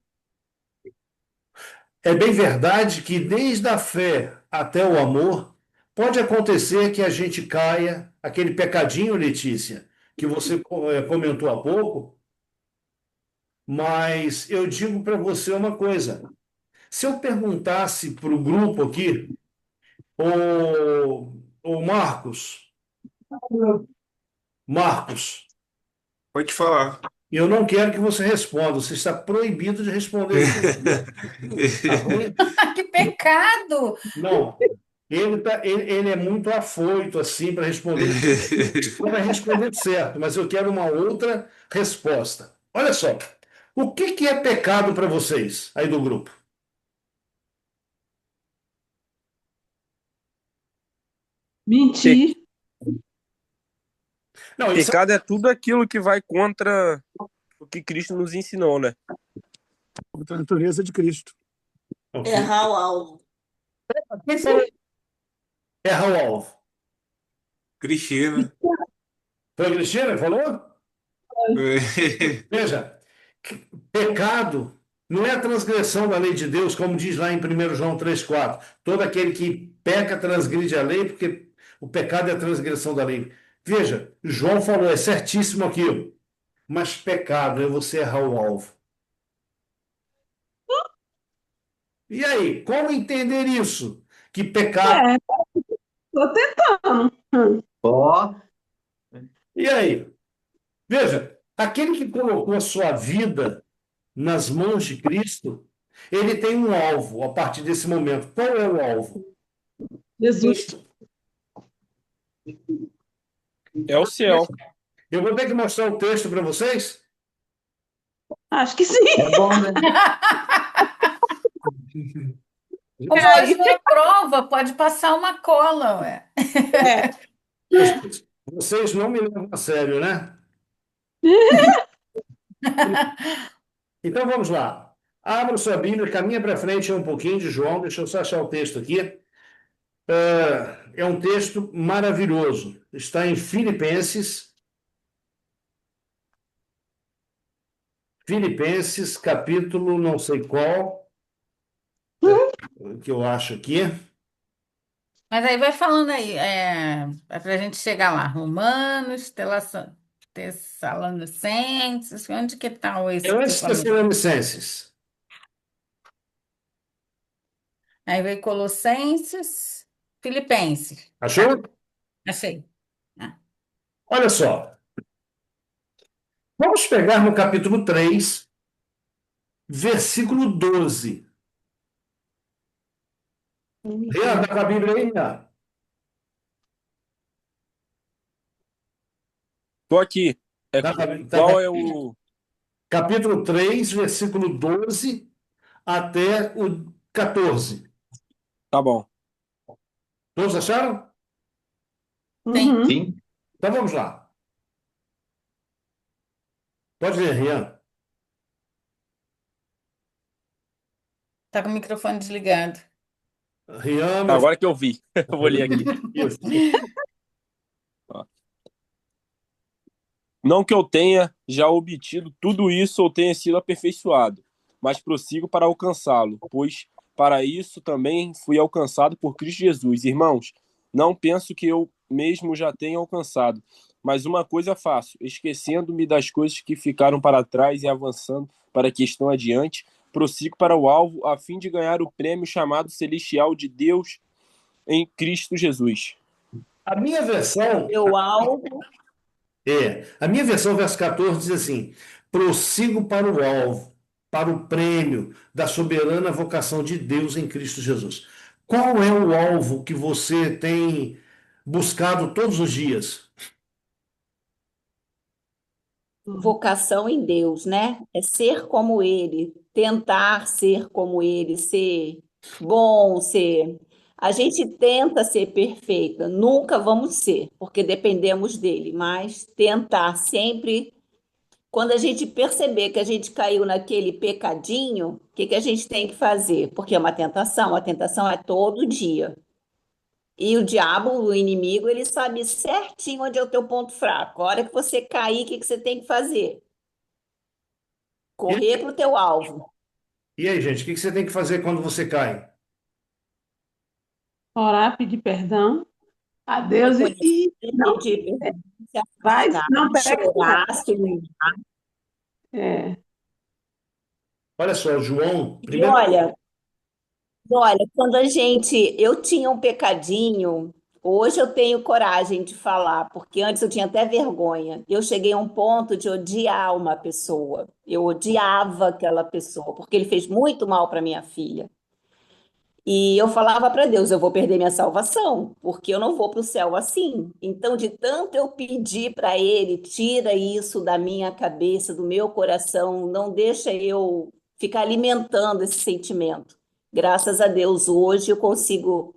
É bem verdade que desde a fé até o amor, pode acontecer que a gente caia, aquele pecadinho, Letícia, que você comentou há pouco, mas eu digo para você uma coisa. Se eu perguntasse para o grupo aqui, o Marcos, Pode falar. eu não quero que você responda, você está proibido de responder isso. Tá ruim? Que pecado! Não, ele é muito afoito assim para responder. Não vai responder certo, mas eu quero uma outra resposta. Olha só, o que que é pecado para vocês aí do grupo? Mentir. Não, isso Pecado é tudo aquilo que vai contra o que Cristo nos ensinou, né? Contra a natureza de Cristo. Errar o alvo. Quem falou erra o alvo? Cristina. Foi a Cristina que falou? Veja, pecado não é a transgressão da lei de Deus, como diz lá em 1 João 3,4. Todo aquele que peca transgride a lei, porque o pecado é a transgressão da lei. Veja, João falou, é certíssimo aquilo. Mas pecado é você errar o alvo. E aí, como entender isso? Que pecado. É, tô tentando. Ó, E aí? Veja, aquele que colocou a sua vida nas mãos de Cristo, ele tem um alvo a partir desse momento. Qual é o alvo? Jesus. É o céu. Eu vou ter que mostrar o texto para vocês? Acho que sim. é bom, né? Como hoje não é prova, pode passar uma cola, ué. Vocês não me levam a sério, né? Então vamos lá. Abra sua Bíblia, caminha para frente um pouquinho de João, deixa eu só achar o texto aqui. É um texto maravilhoso. Está em Filipenses, capítulo não sei qual, que eu acho aqui. Mas aí vai falando aí, é para a gente chegar lá. Romanos, Tessalonicenses, onde que está esse É que você antes falou? Tessalonicenses. Aí veio Colossenses, Filipenses. Achou? Achei. Ah, Olha só. Vamos pegar no capítulo 3, versículo 12. Rian, está com a Bíblia aí, Rian? Tô aqui. Qual é Tá. o. Capítulo 3, versículo 12 até o 14. Tá bom. Todos acharam? sim, Uhum. Sim. Então vamos lá. Pode ler, Rian. tá com o microfone desligado. Rian, meu Agora que eu vi. Eu vou ler aqui. filho. Não que eu tenha já obtido tudo isso ou tenha sido aperfeiçoado, mas prossigo para alcançá-lo, pois para isso também fui alcançado por Cristo Jesus. Irmãos, não penso que eu mesmo já tenha alcançado, mas uma coisa faço, esquecendo-me das coisas que ficaram para trás e avançando para que estão adiante, prossigo para o alvo, a fim de ganhar o prêmio chamado celestial de Deus em Cristo Jesus. A minha versão, Meu alvo. a minha versão, verso 14, diz assim: prossigo para o alvo, para o prêmio da soberana vocação de Deus em Cristo Jesus. Qual é o alvo que você tem buscado todos os dias? Vocação em Deus, né? É ser como Ele, tentar ser como Ele, ser bom, ser. A gente tenta ser perfeita, nunca vamos ser, porque dependemos dele, mas tentar sempre Quando a gente perceber que a gente caiu naquele pecadinho, o que que a gente tem que fazer? Porque é uma tentação, a tentação é todo dia. E o diabo, o inimigo, ele sabe certinho onde é o teu ponto fraco. A hora que você cair, o que que você tem que fazer? E aí, Correr para o teu alvo. e aí, gente, o que que você tem que fazer quando você cai? Orar, pedir perdão a Deus Reconhecer, e não, pedir perdão, se vai, afastar, não peca mais. chorar, se humilhar. É. Olha só, João, E olha, quando a gente, eu tinha um pecadinho, hoje eu tenho coragem de falar, porque antes eu tinha até vergonha. Eu cheguei a um ponto de odiar uma pessoa. Eu odiava aquela pessoa, porque ele fez muito mal para minha filha. E eu falava para Deus, eu vou perder minha salvação, porque eu não vou para o céu assim. Então, de tanto eu pedir para ele, tira isso da minha cabeça, do meu coração, não deixa eu ficar alimentando esse sentimento. Graças a Deus, hoje eu consigo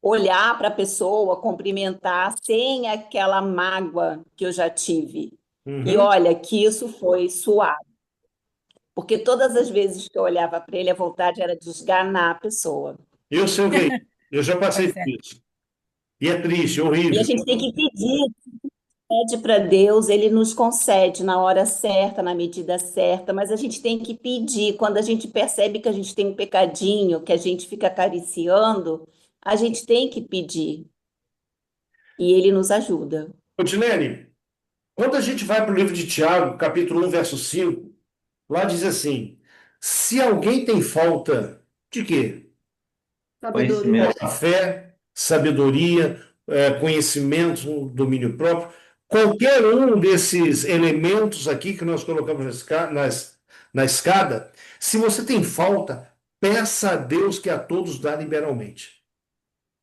olhar para a pessoa, cumprimentar sem aquela mágoa que eu já tive. E uhum, olha que isso foi suave, porque todas as vezes que eu olhava para ele, a vontade era de esganar a pessoa. eu sei o que é isso. Eu já Tá passei por certo. isso. E é triste, é E a horrível. gente tem que pedir, pede para Deus, ele nos concede na hora certa, na medida certa, mas a gente tem que pedir. Quando a gente percebe que a gente tem um pecadinho, que a gente fica acariciando, a gente tem que pedir e ele nos ajuda. Odilene, quando a gente vai para o livro de Tiago, capítulo 1, verso 5, lá diz assim: se alguém tem falta de quê? Sabedoria. Conhecimento. Fé, sabedoria, conhecimento, um domínio próprio. Qualquer um desses elementos aqui que nós colocamos na escada, se você tem falta, peça a Deus que a todos dá liberalmente.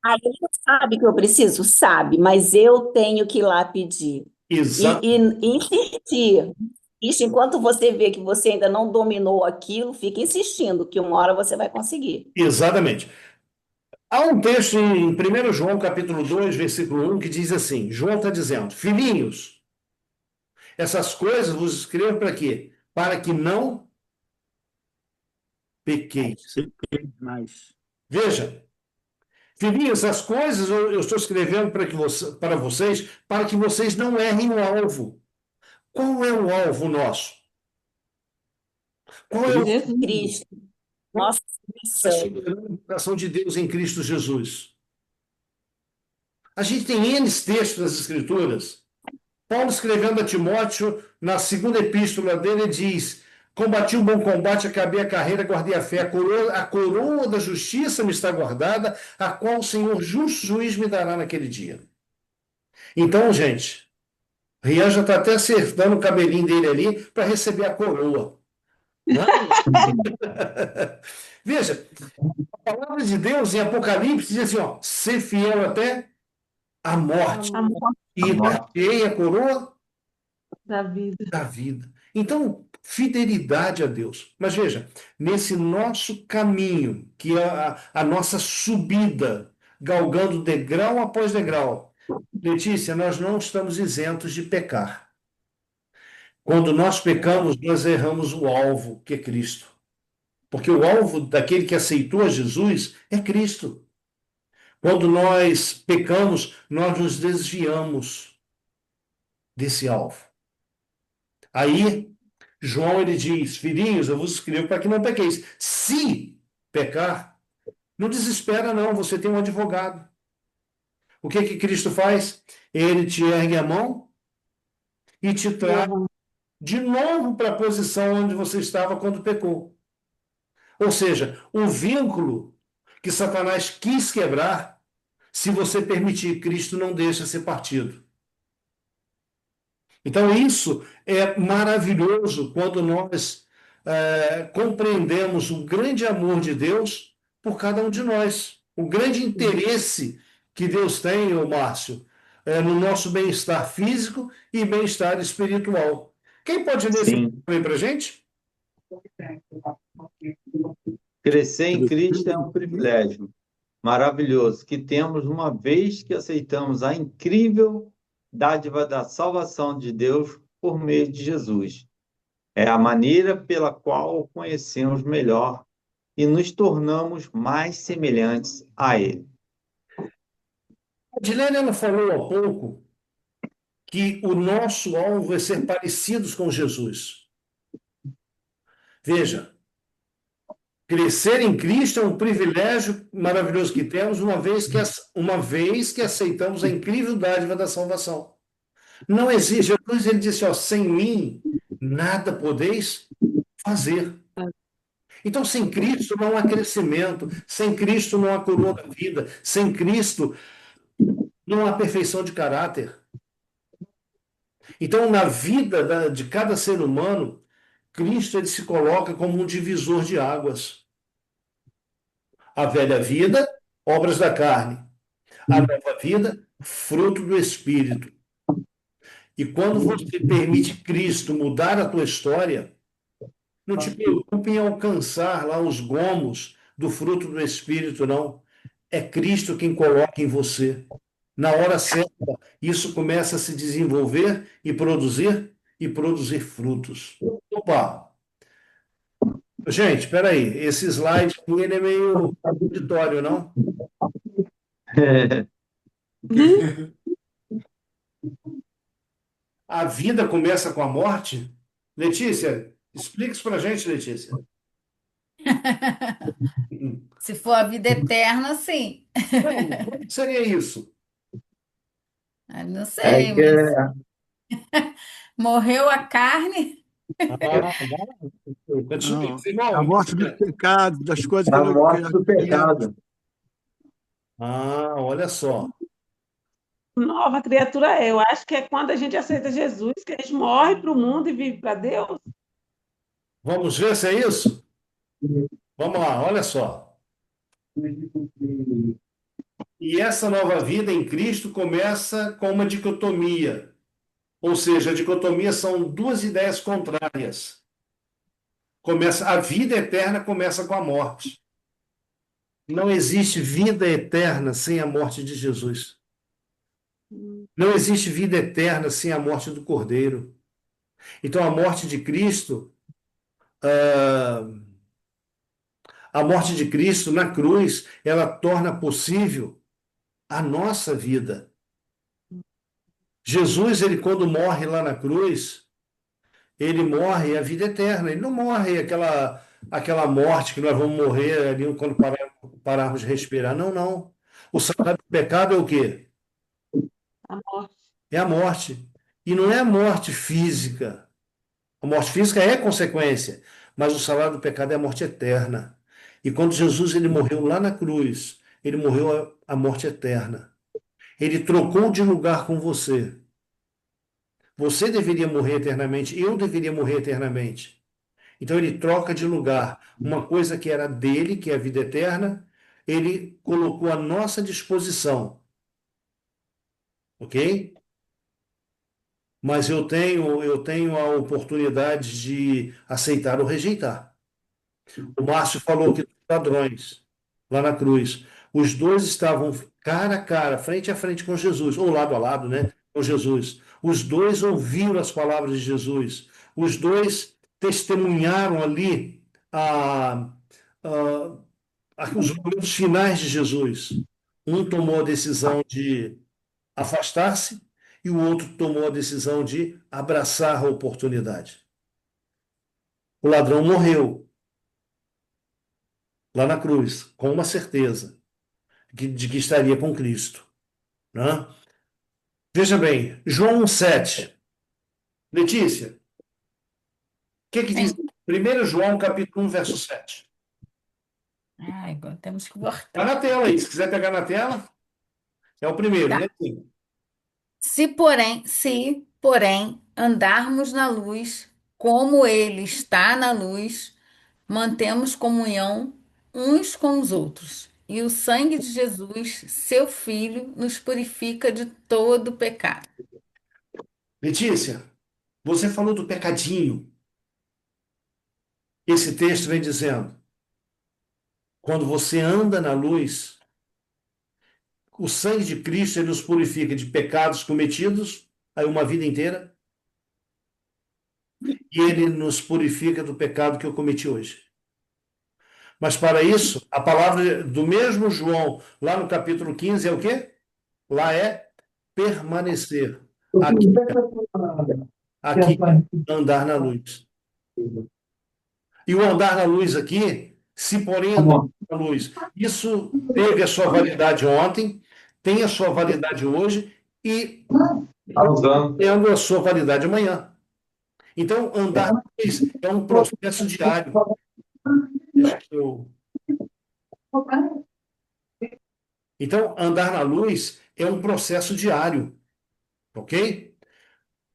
Aí ele sabe que eu preciso, sabe, mas eu tenho que ir lá pedir Exa- e insistir. Isso, enquanto você vê que você ainda não dominou aquilo, fica insistindo, que uma hora você vai conseguir. exatamente. Há um texto em 1 João, capítulo 2, versículo 1, que diz assim: João está dizendo, filhinhos, essas coisas vos escrevo para quê? Para que não pequeis. Mas Veja, filhinhos, essas coisas eu estou escrevendo para vocês, para que vocês não errem o alvo. Qual é o alvo nosso? Qual é o Jesus. Cristo, nossa salvação. coração de Deus em Cristo Jesus? A gente tem N textos nas Escrituras. Paulo escrevendo a Timóteo, na segunda epístola dele, diz: combati o bom combate, acabei a carreira, guardei a fé, a coroa da justiça me está guardada, a qual o Senhor justo juiz me dará naquele dia. Então, gente, Rian já está até acertando o cabelinho dele ali para receber a coroa. Né? Veja, a palavra de Deus em Apocalipse diz assim: ó, ser fiel até a morte, Amor e dar-te-ei a coroa da vida. da vida. Então, fidelidade a Deus. Mas veja, nesse nosso caminho, que é a nossa subida, galgando degrau após degrau, Letícia, nós não estamos isentos de pecar. Quando nós pecamos, nós erramos o alvo, que é Cristo. Porque o alvo daquele que aceitou a Jesus é Cristo. Quando nós pecamos, nós nos desviamos desse alvo. Aí, João ele diz: filhinhos, eu vos escrevo para que não pequeis. Se pecar, não desespera, não, você tem um advogado. O que que Cristo faz? Ele te ergue a mão e te traz de novo para a posição onde você estava quando pecou. Ou seja, o vínculo que Satanás quis quebrar, se você permitir, Cristo não deixa ser partido. Então, isso é maravilhoso quando nós compreendemos o grande amor de Deus por cada um de nós. O grande interesse que Deus tem, ô Márcio, no nosso bem-estar físico e bem-estar espiritual. Quem pode ler esse Sim. aí para a gente? Crescer em Cristo é um privilégio maravilhoso que temos uma vez que aceitamos a incrível dádiva da salvação de Deus por meio de Jesus. É a maneira pela qual o conhecemos melhor e nos tornamos mais semelhantes a Ele. A Dilene, ela falou há pouco que o nosso alvo é ser parecidos com Jesus. Veja, crescer em Cristo é um privilégio maravilhoso que temos, uma vez que aceitamos a incrível dádiva da salvação. Não existe, Jesus ele disse, ó, sem mim nada podeis fazer. Então, sem Cristo não há crescimento, sem Cristo não há coroa da vida, sem Cristo não há perfeição de caráter. Então, na vida de cada ser humano, Cristo ele se coloca como um divisor de águas. A velha vida, obras da carne. A nova vida, fruto do Espírito. E quando você permite Cristo mudar a tua história, não te preocupe em alcançar lá os gomos do fruto do Espírito, não. É Cristo quem coloca em você. Na hora certa, isso começa a se desenvolver e produzir frutos. Opa! Gente, espera aí. Esse slide aqui, ele é meio auditório, não? A vida começa com a morte? Letícia, explica isso para a gente, Letícia. Se for a vida eterna, sim. Como seria isso? Eu não É sei, que mas morreu a carne. Ah, Não, isso é igual. a morte dos pecados, das coisas é a morte que do criamos. pecado. Olha só. Nova criatura é. Eu acho que é quando a gente aceita Jesus, que a gente morre para o mundo e vive para Deus. Vamos ver se é isso? Vamos lá, olha só. E essa nova vida em Cristo começa com uma dicotomia. Ou seja, a dicotomia são duas ideias contrárias. A vida eterna começa com a morte. Não existe vida eterna sem a morte de Jesus. Não existe vida eterna sem a morte do Cordeiro. Então, ah, a morte de Cristo na cruz, ela torna possível a nossa vida. Jesus, ele quando morre lá na cruz, ele morre a vida eterna. Ele não morre aquela morte que nós vamos morrer ali quando pararmos de respirar. Não, não. O salário do pecado é o quê? A morte. É a morte. E não é a morte física. A morte física é consequência, mas o salário do pecado é a morte eterna. E quando Jesus ele morreu lá na cruz, ele morreu a morte eterna. Ele trocou de lugar com você. Você deveria morrer eternamente, eu deveria morrer eternamente. Então ele troca de lugar. Uma coisa que era dele, que é a vida eterna, ele colocou à nossa disposição. Ok? Mas eu tenho a oportunidade de aceitar ou rejeitar. O Márcio falou que dos ladrões, lá na cruz, os dois estavam cara a cara, frente a frente com Jesus, ou lado a lado, né, com Jesus. Os dois ouviram as palavras de Jesus. Os dois testemunharam ali a, os momentos finais de Jesus. Um tomou a decisão de afastar-se e o outro tomou a decisão de abraçar a oportunidade. O ladrão morreu lá na cruz, com uma certeza de que estaria com Cristo. Né? Veja bem, João 7. Letícia, o que diz? Sim. 1 João, capítulo 1, verso 7. Ai, agora temos que Está voltar. na tela aí, se quiser pegar na tela, é o primeiro, Tá. né? Se, porém, andarmos na luz, como Ele está na luz, mantemos comunhão uns com os outros. E o sangue de Jesus, seu Filho, nos purifica de todo pecado. Letícia, você falou do pecadinho. Esse texto vem dizendo, quando você anda na luz, o sangue de Cristo ele nos purifica de pecados cometidos aí uma vida inteira e ele nos purifica do pecado que eu cometi hoje. Mas para isso, a palavra do mesmo João, lá no capítulo 15, é o quê? Lá é permanecer. Aqui é andar na luz. E o andar na luz aqui, se porém andar na luz, isso teve a sua validade ontem, tem a sua validade hoje e tendo a sua validade amanhã. Então, andar na luz é um processo diário. Deixa eu... Então, andar na luz é um processo diário, ok?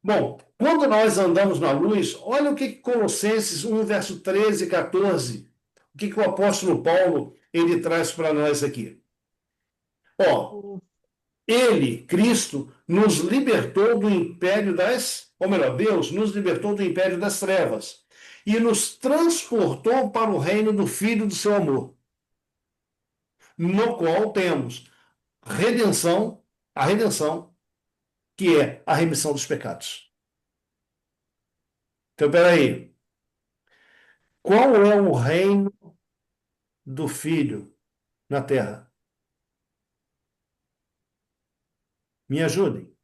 Bom, quando nós andamos na luz, olha o que Colossenses 1, verso 13 e 14, o que o apóstolo Paulo ele traz para nós aqui. Ó, ele, Cristo, nos libertou do império ou melhor, Deus nos libertou do império das trevas e nos transportou para o reino do Filho do seu amor, no qual temos redenção, a redenção, que é a remissão dos pecados. Então, peraí. Qual é o reino do Filho na Terra? Me ajudem.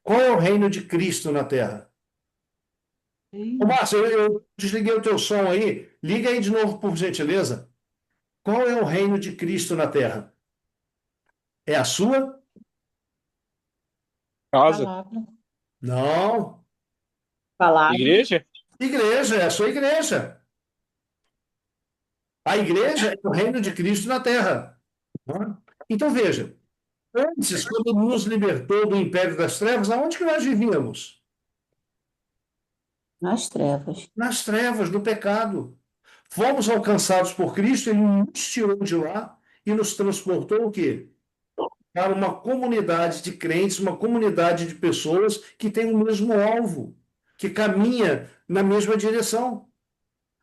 Qual é o reino de Cristo na Terra? Ô, Márcio, eu desliguei o teu som aí. Liga aí de novo, por gentileza. Qual é o reino de Cristo na Terra? É a sua? Casa. Palavra. Não. Palavra. Igreja? Igreja, é a sua igreja. A igreja é o reino de Cristo na Terra. Então, veja. Antes, quando nos libertou do império das trevas, aonde que nós vivíamos? Nas trevas. Nas trevas, no pecado. Fomos alcançados por Cristo, ele nos tirou de lá e nos transportou o quê? Para uma comunidade de crentes, uma comunidade de pessoas que tem o mesmo alvo, que caminha na mesma direção.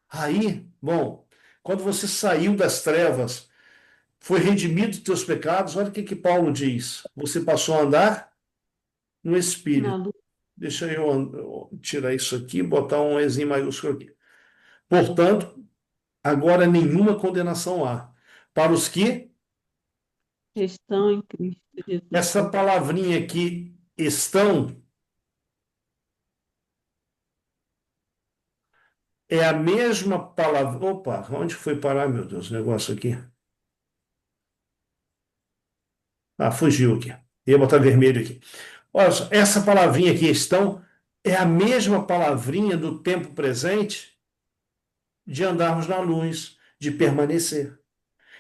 Aí, bom, quando você saiu das trevas, foi redimido dos teus pecados, olha o que Paulo diz. Você passou a andar no Espírito. Não, Deixa eu tirar isso aqui e botar um Ezinho maiúsculo aqui. Portanto, agora nenhuma condenação há. Para os que estão em Cristo Jesus. essa palavrinha aqui estão é a mesma palavra. Opa, onde foi parar, meu Deus, o negócio aqui? Ah, fugiu aqui. Ia botar vermelho aqui. Olha só, essa palavrinha aqui estão é a mesma palavrinha do tempo presente de andarmos na luz, de permanecer.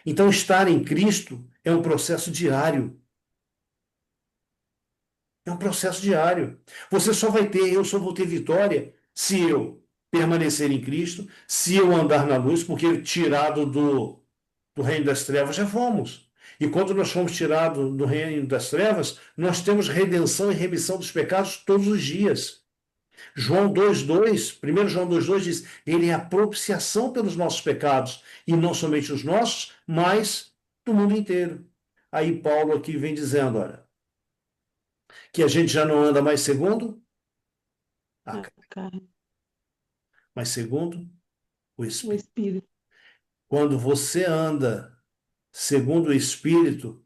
Então, estar em Cristo é um processo diário. É um processo diário. Você só vai ter, eu só vou ter vitória se eu permanecer em Cristo, se eu andar na luz, porque tirado do reino das trevas já fomos. E quando nós fomos tirados do reino das trevas, nós temos redenção e remissão dos pecados todos os dias. João 2,2, 1 João 2,2 diz, ele é a propiciação pelos nossos pecados, e não somente os nossos, mas do mundo inteiro. Aí Paulo aqui vem dizendo, olha, que a gente já não anda mais segundo a carne, mas segundo o O Espírito. Espírito. Quando você anda segundo o Espírito,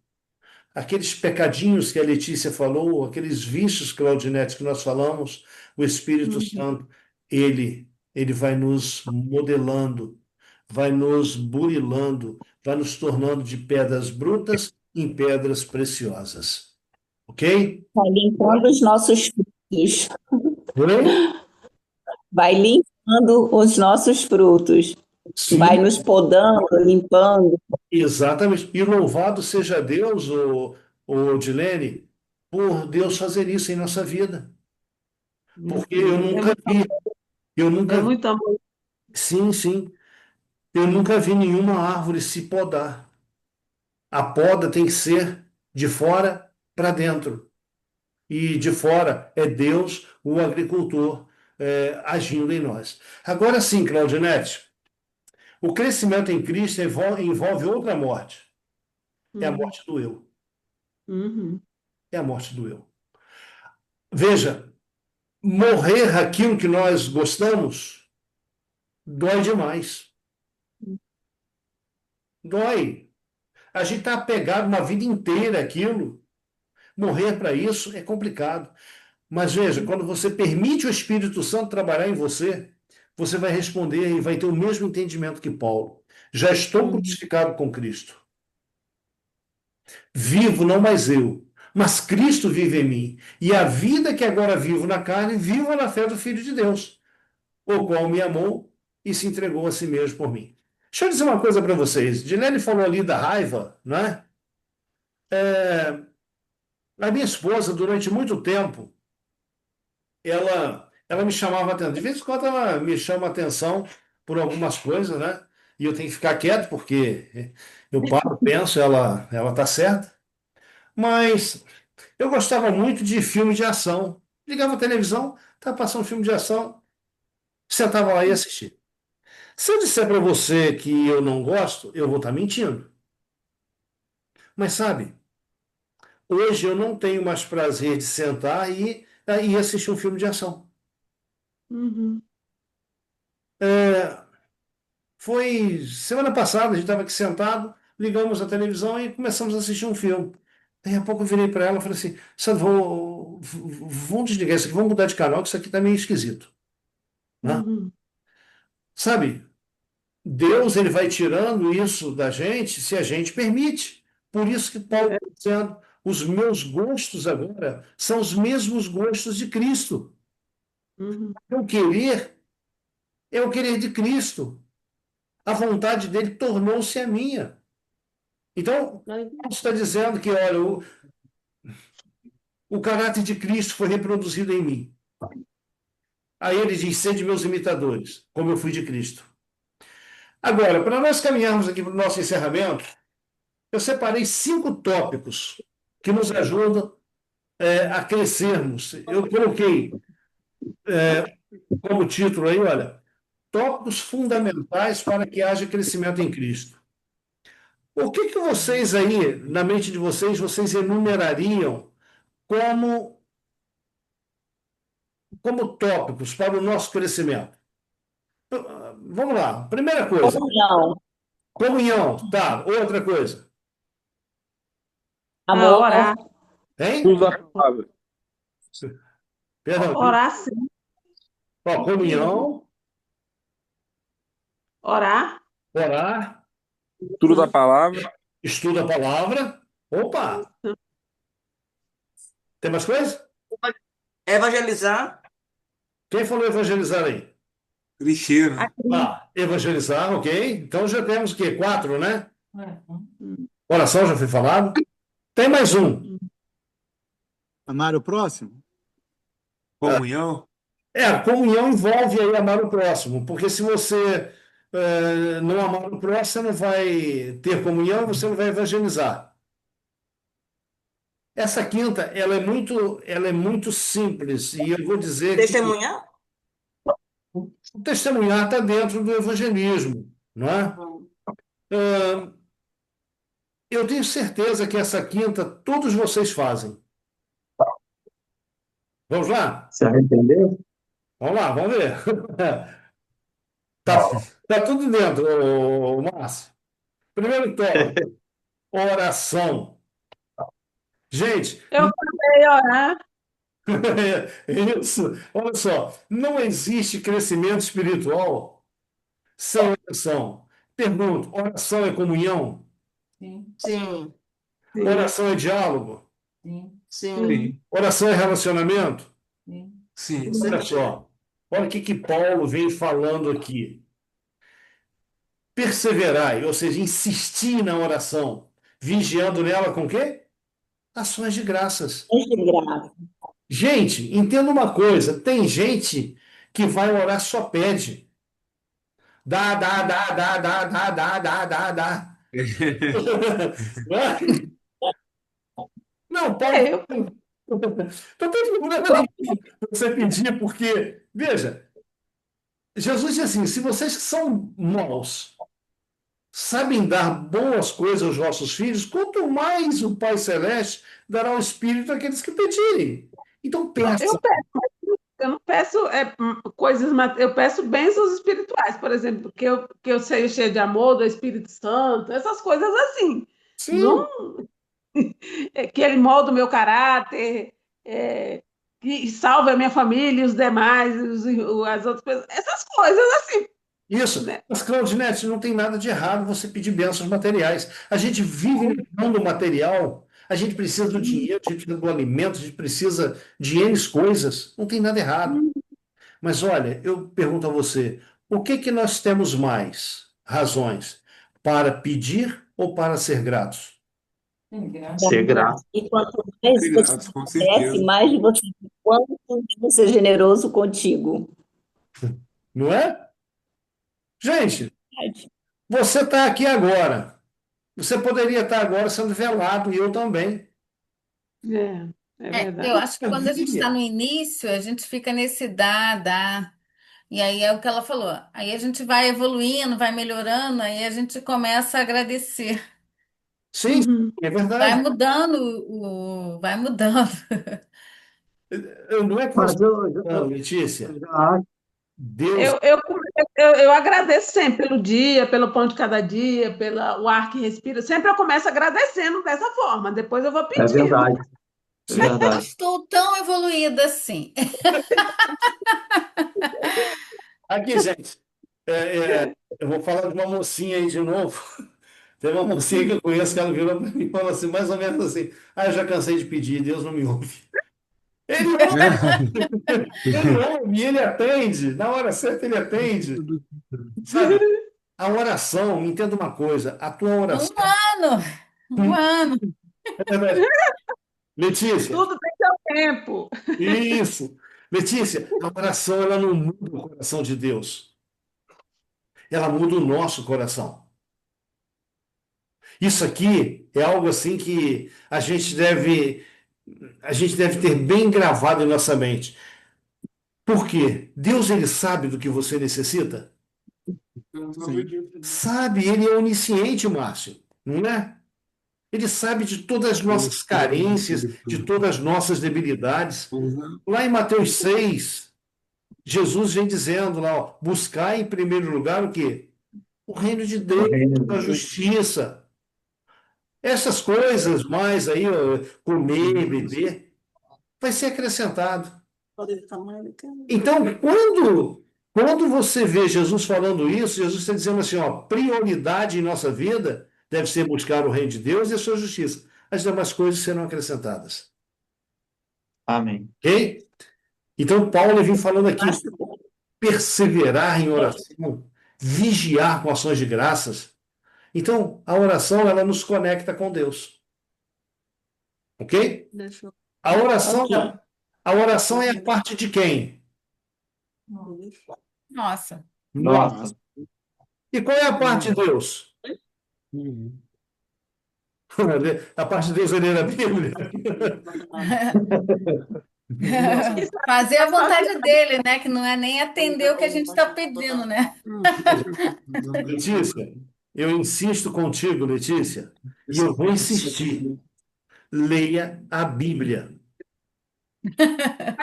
aqueles pecadinhos que a Letícia falou, aqueles vícios, Claudinete, que nós falamos, o Espírito Santo, ele vai nos modelando, vai nos burilando, vai nos tornando de pedras brutas em pedras preciosas. Ok? Vai limpando os nossos frutos. Oi? Vai limpando os nossos frutos. Sim. Vai nos podando, limpando. Exatamente. E louvado seja Deus, o Dilene, por Deus fazer isso em nossa vida. Porque eu nunca vi, É muito amor. sim, sim, eu nunca vi nenhuma árvore se podar. A poda tem que ser de fora para dentro. E de fora é Deus, o agricultor, agindo em nós. Agora sim, Claudinete, o crescimento em Cristo envolve outra morte. É a morte do eu. Uhum. É a morte do eu. Veja, morrer aquilo que nós gostamos dói demais. Dói. A gente está apegado uma vida inteira àquilo. Morrer para isso é complicado. Mas veja, quando você permite o Espírito Santo trabalhar em você, você vai responder e vai ter o mesmo entendimento que Paulo. Já estou crucificado com Cristo. Vivo não mais eu, mas Cristo vive em mim. E a vida que agora vivo na carne, vivo na fé do Filho de Deus, o qual me amou e se entregou a si mesmo por mim. Deixa eu dizer uma coisa para vocês. Dilene falou ali da raiva, né? A minha esposa, durante muito tempo, ela me chamava atenção. De vez em quando ela me chama atenção por algumas coisas, né? E eu tenho que ficar quieto, porque eu paro, penso, ela tá certa. Mas eu gostava muito de filme de ação. Ligava a televisão, estava passando um filme de ação, sentava lá e assistia. Se eu disser para você que eu não gosto, eu vou estar mentindo. Mas sabe, hoje eu não tenho mais prazer de sentar e assistir um filme de ação. Uhum. Foi semana passada, a gente estava aqui sentado, ligamos a televisão e começamos a assistir um filme. Daí a pouco eu virei para ela e falei assim: Sandra, vamos desligar isso aqui, vamos mudar de canal, que isso aqui está meio esquisito. Né? Uhum. Sabe, Deus ele vai tirando isso da gente se a gente permite. Por isso que Paulo está dizendo: os meus gostos agora são os mesmos gostos de Cristo. Uhum. O querer é o querer de Cristo. A vontade dele tornou-se a minha. Então, Paulo está dizendo que, olha, o caráter de Cristo foi reproduzido em mim. Aí ele diz: sede meus imitadores, como eu fui de Cristo. Agora, para nós caminharmos aqui para o nosso encerramento, eu separei 5 tópicos que nos ajudam a crescermos. Eu coloquei como título aí, olha, tópicos fundamentais para que haja crescimento em Cristo. O que vocês aí, na mente de vocês enumerariam como, como tópicos para o nosso crescimento? Vamos lá. Primeira coisa, Comunhão, comunhão. Tá, outra coisa. amor, Orar. Hein? Tudo da palavra. Perdão. Orar sim. Ó, comunhão, Orar. orar, Tudo da palavra. estuda a palavra. Opa! Tem mais coisa? Evangelizar. Quem falou evangelizar aí? Cristiano. Evangelizar, ok. Então já temos o quê? 4, né? Oração já foi falado. Tem mais um. Amar o próximo? Comunhão. A comunhão envolve aí amar o próximo, porque se você não amar o próximo, você não vai ter comunhão, você não vai evangelizar. Essa quinta, ela é muito simples, e eu vou dizer que Testemunhar. o testemunhar está dentro do evangelismo, não é? Eu tenho certeza que essa quinta todos vocês fazem. Vamos lá? Você arrependeu? Vamos lá, vamos ver. Tá tudo dentro, Márcio. Primeiro tópico, oração. Gente, Eu também orar. isso, olha só, não existe crescimento espiritual sem oração. Pergunto, oração é comunhão? Sim. Oração é diálogo? Sim. Sim. Oração é relacionamento? Sim. Olha só, olha o que Paulo vem falando aqui. Perseverai, ou seja, insistir na oração, vigiando nela com o quê? Ações de graças. de graça. Gente, entenda uma coisa: tem gente que vai orar só pede. Dá, dá, dá, dá, dá, dá, dá, dá, dá, dá. Não, Paulo. Então tem problema você pedir, porque, veja, Jesus disse assim: se vocês que são maus sabem dar boas coisas aos vossos filhos, quanto mais o Pai Celeste dará o Espírito àqueles que pedirem. Então peça. Eu peço. eu não peço coisas, eu peço bênçãos espirituais, por exemplo, que eu seja cheia de amor do Espírito Santo, essas coisas assim. Sim, Não, que ele molde o meu caráter, é, que salve a minha família e os demais, as outras pessoas, essas coisas assim, isso. né? Mas, Claudinete, não tem nada de errado você pedir bênçãos materiais. A gente vive no mundo material, a gente precisa do dinheiro, a gente precisa do alimento, a gente precisa de N coisas. Não tem nada errado. Mas olha, eu pergunto a você, o que que nós temos mais razões para pedir ou para ser gratos? Ser grato. E quanto mais você Obrigado, com agradece, certeza. mais você quanto Deus é generoso contigo. Não é? Gente, você está aqui agora. Você poderia estar agora sendo velado e eu também. É Eu verdade. acho que quando a gente está no início, a gente fica nesse dá. E aí é o que ela falou. Aí a gente vai evoluindo, vai melhorando, aí a gente começa a agradecer. Sim, é Vai verdade. mudando vai mudando. Não é que você Mas não, Letícia. eu acho Deus, Eu agradeço sempre pelo dia, pelo pão de cada dia, pelo ar que respira. Sempre eu começo agradecendo dessa forma, depois eu vou é pedindo. verdade, é sim. Não verdade. estou tão evoluída assim. Aqui, gente, eu vou falar de uma mocinha aí de novo. Tem uma mocinha que eu conheço que ela virou para mim e falou assim, mais ou menos assim: Ah, eu já cansei de pedir, Deus não me ouve. Ele ouve, ele ouve, ele atende, na hora certa ele atende. Sabe, a oração, me entenda uma coisa, a tua Um oração. ano, um ano. Letícia, Tudo tem seu tempo. isso. Letícia, a oração ela não muda o coração de Deus, ela muda o nosso coração. Isso aqui é algo assim que a gente deve ter bem gravado em nossa mente. Por quê? Deus ele sabe do que você necessita? Sabe, ele é onisciente, Márcio, não é? Ele sabe de todas as nossas carências, de todas as nossas debilidades. Lá em Mateus 6, Jesus vem dizendo lá, ó, buscar em primeiro lugar o quê? O reino de O Deus, reino de a Deus. justiça. Essas coisas mais aí, ó, comer, beber, vai ser acrescentado. Então, quando você vê Jesus falando isso, Jesus está dizendo assim, ó, prioridade em nossa vida deve ser buscar o reino de Deus e a sua justiça. As demais coisas serão acrescentadas. Amém. Ok? Então, Paulo vem falando aqui, perseverar em oração, vigiar com ações de graças. Então, a oração, ela nos conecta com Deus. Ok? A oração, a oração é a parte de quem? Nossa. Nossa, E qual é a parte de Deus? A parte de Deus é ler a Bíblia. Fazer a vontade dele, né? Que não é nem atender o que a gente está pedindo, né? Letícia, eu insisto contigo, Letícia, e eu vou insistir. Leia a Bíblia.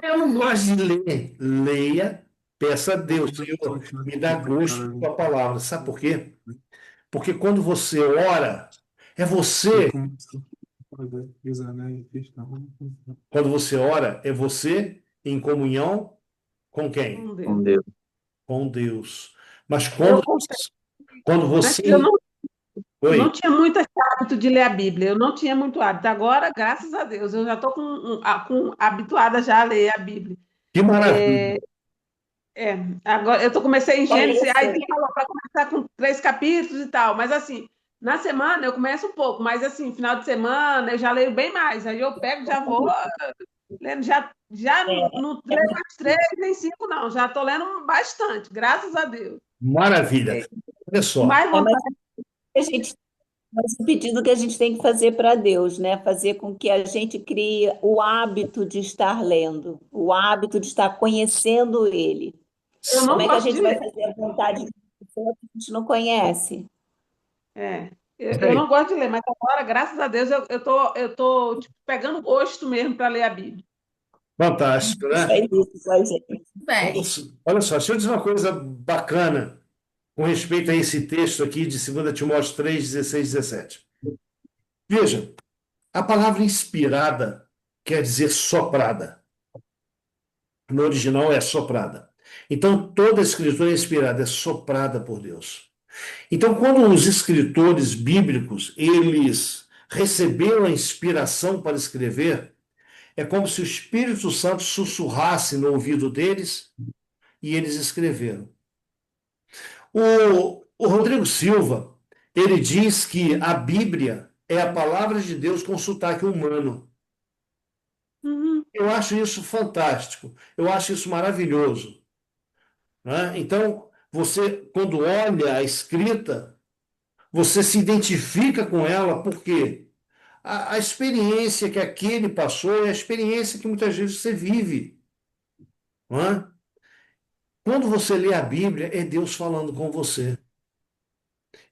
Eu não gosto de ler. Leia, peça a Deus, Senhor, me dá gosto da tua palavra. Sabe por quê? Porque quando você ora, é você. Quando você ora, é você em comunhão com quem? com Deus. Com Deus. Mas Eu quando, confesso quando que eu você. não Oi, tinha muito esse hábito de ler a Bíblia, eu não tinha muito hábito. Agora, graças a Deus, eu já estou habituada já a ler a Bíblia. que maravilha. Agora eu comecei em Gênesis, aí Conhecer. tem falou para começar com 3 capítulos e tal, mas assim, na semana eu começo um pouco, mas assim, final de semana eu já leio bem mais, aí eu pego, já vou lendo, já não leio mais 3, nem 5, não, já estou lendo bastante, graças a Deus. Maravilha. Olha só. Mais Mas vontade. a gente, mas o pedido que a gente tem que fazer para Deus, né? Fazer com que a gente crie o hábito de estar lendo, o hábito de estar conhecendo Ele. Eu Como não é que a gosto de gente vai ler. fazer a vontade de pessoa que a gente não conhece? Eu não gosto de ler, mas agora, graças a Deus, eu tô tipo, pegando gosto mesmo para ler a Bíblia. Fantástico, Isso né? aí, isso com a gente. Olha Bem, só, olha só, deixa eu dizer uma coisa bacana com respeito a esse texto aqui de 2 Timóteo 3, 16, 17. Veja, a palavra inspirada quer dizer soprada. No original é soprada. Então, toda a escritura é inspirada, é soprada por Deus. Então, quando os escritores bíblicos, eles receberam a inspiração para escrever, é como se o Espírito Santo sussurrasse no ouvido deles e eles escreveram. O Rodrigo Silva, ele diz que a Bíblia é a palavra de Deus com sotaque humano. Uhum. Eu acho isso fantástico, eu acho isso maravilhoso, né? Então, você, quando olha a escrita, você se identifica com ela, porque a experiência que aquele passou é a experiência que muitas vezes você vive, não é? Quando você lê a Bíblia, é Deus falando com você.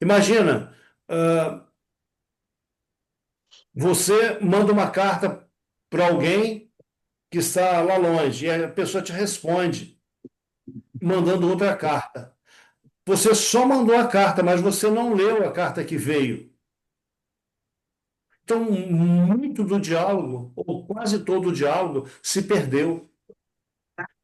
Imagina, ah, você manda uma carta para alguém que está lá longe, e a pessoa te responde, mandando outra carta. Você só mandou a carta, mas você não leu a carta que veio. Então, muito do diálogo, ou quase todo o diálogo, se perdeu.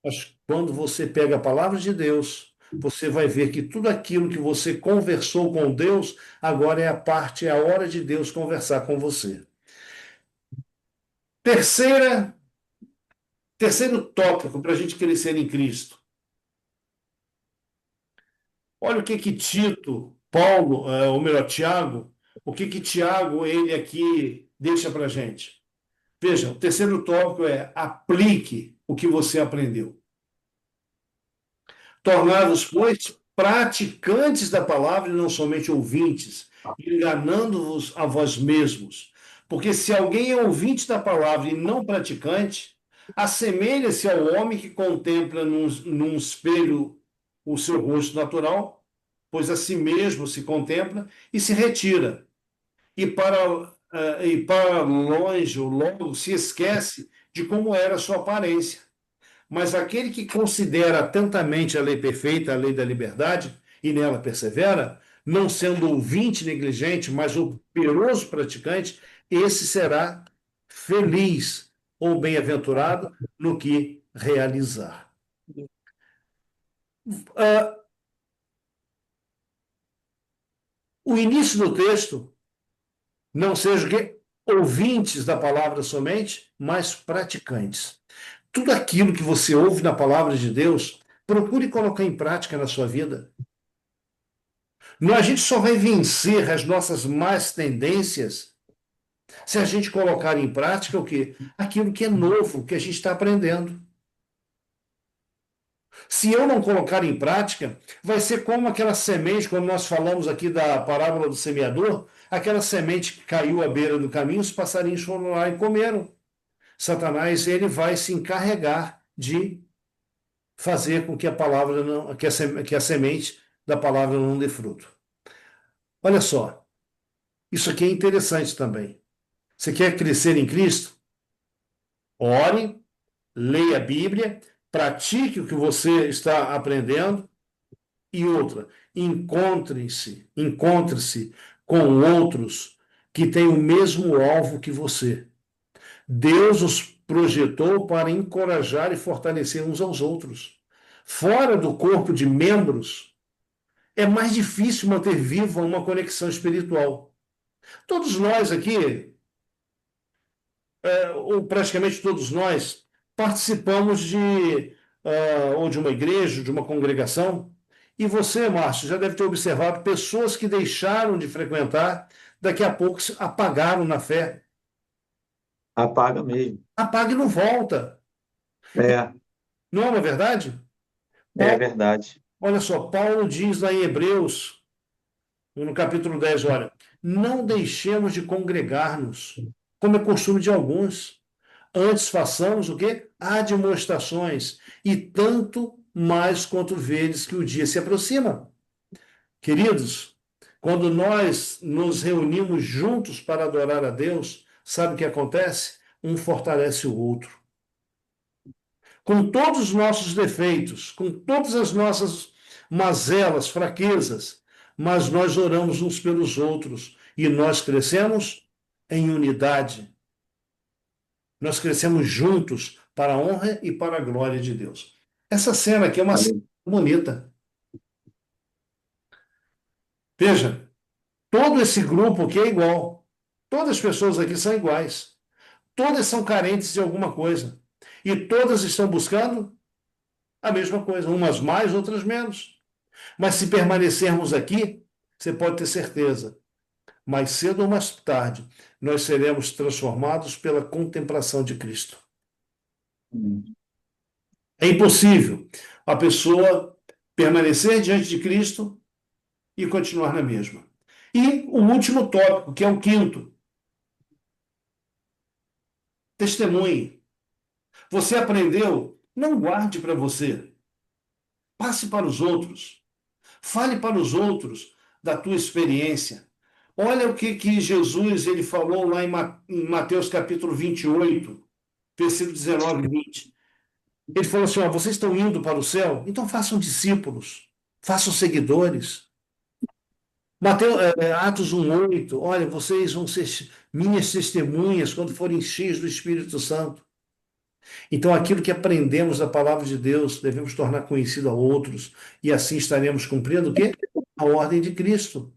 Mas quando você pega a palavra de Deus, você vai ver que tudo aquilo que você conversou com Deus, agora é a parte, é a hora de Deus conversar com você. Terceiro tópico para a gente crescer em Cristo. Olha o que Tito, Paulo, ou melhor, Tiago, o que Tiago, ele aqui deixa para a gente. Veja, o terceiro tópico é aplique o que você aprendeu. Tornar-vos, pois, praticantes da palavra e não somente ouvintes, enganando-vos a vós mesmos. Porque se alguém é ouvinte da palavra e não praticante, assemelha-se ao homem que contempla num espelho o seu rosto natural, pois a si mesmo se contempla e se retira. E para longe, ou logo, se esquece de como era a sua aparência. Mas aquele que considera atentamente a lei perfeita, a lei da liberdade, e nela persevera, não sendo ouvinte negligente, mas operoso praticante, esse será feliz ou bem-aventurado no que realizar. Ah, o início do texto, não sejam ouvintes da palavra somente, mas praticantes. Tudo aquilo que você ouve na palavra de Deus, procure colocar em prática na sua vida. A gente só vai vencer as nossas más tendências se a gente colocar em prática o quê? Aquilo que é novo, que a gente está aprendendo. Se eu não colocar em prática, vai ser como aquela semente, quando nós falamos aqui da parábola do semeador, aquela semente que caiu à beira do caminho, os passarinhos foram lá e comeram. Satanás, ele vai se encarregar de fazer com que a palavra não, que a semente da palavra não dê fruto. Olha só, isso aqui é interessante também. Você quer crescer em Cristo? Ore, leia a Bíblia, pratique o que você está aprendendo. E outra, encontre-se com outros que têm o mesmo alvo que você. Deus os projetou para encorajar e fortalecer uns aos outros. Fora do corpo de membros, é mais difícil manter viva uma conexão espiritual. Todos nós aqui, ou praticamente todos nós, participamos ou de uma igreja, de uma congregação, e você, Márcio, já deve ter observado pessoas que deixaram de frequentar, daqui a pouco se apagaram na fé. Apaga mesmo. Apaga e não volta. É, Não é uma verdade? é Paulo, verdade. olha só, Paulo diz lá em Hebreus, no capítulo 10, olha, não deixemos de congregar-nos, como é costume de alguns. Antes façamos o quê? Admoestações, e tanto mais quanto vedes que o dia se aproxima. Queridos, quando nós nos reunimos juntos para adorar a Deus, sabe o que acontece? Um fortalece o outro. com todos os nossos defeitos, com todas as nossas mazelas, fraquezas, mas nós oramos uns pelos outros e nós crescemos em unidade. Nós crescemos juntos para a honra e para a glória de Deus. Essa cena aqui é uma cena bonita. Veja, todo esse grupo aqui é igual. Todas as pessoas aqui são iguais. Todas são carentes de alguma coisa. E todas estão buscando a mesma coisa, umas mais, outras menos. Mas se permanecermos aqui, você pode ter certeza, mais cedo ou mais tarde, nós seremos transformados pela contemplação de Cristo. É impossível a pessoa permanecer diante de Cristo e continuar na mesma. E o último tópico, que é o quinto, testemunhe. Você aprendeu? Não guarde para você. Passe para os outros. Fale para os outros da tua experiência. Olha o que Jesus ele falou lá em Mateus capítulo 28, versículo 19 e 20. Ele falou assim, ó, vocês estão indo para o céu? Então façam discípulos, façam seguidores. Atos 1:8, olha, vocês vão ser minhas testemunhas quando forem cheios do Espírito Santo. Então, aquilo que aprendemos da palavra de Deus, devemos tornar conhecido a outros, e assim estaremos cumprindo o quê? A ordem de Cristo,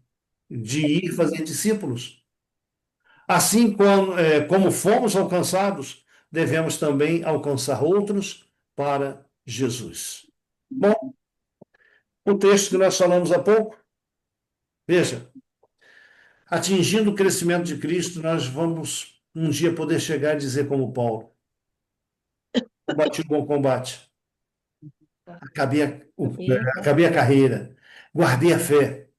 de ir fazer discípulos. Assim como fomos alcançados, devemos também alcançar outros para Jesus. Bom, o texto que nós falamos há pouco, veja, atingindo o crescimento de Cristo, nós vamos um dia poder chegar e dizer como Paulo, combati o bom combate, acabei a carreira, guardei a fé.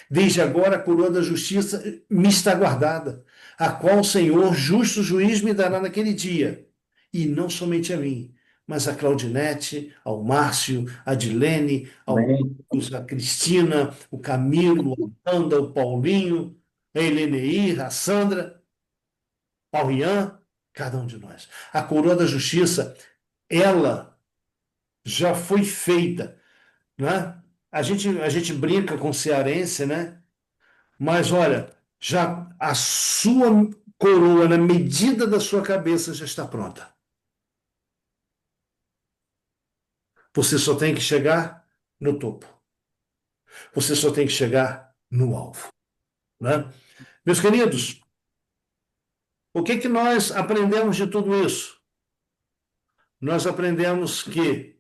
Desde agora a coroa da justiça me está guardada, a qual o Senhor, justo juiz, me dará naquele dia. E não somente a mim, mas a Claudinete, ao Márcio, a Dilene, ao Marcos, a Cristina, o Camilo, a Wanda, o Paulinho, a Heleneir, a Sandra, ao Rian, cada um de nós. A coroa da justiça, ela já foi feita, né? A gente brinca com cearense, né? Mas olha, já a sua coroa, na medida da sua cabeça, já está pronta. Você só tem que chegar no topo. Você só tem que chegar no alvo, né? Meus queridos, o que nós aprendemos de tudo isso? Nós aprendemos que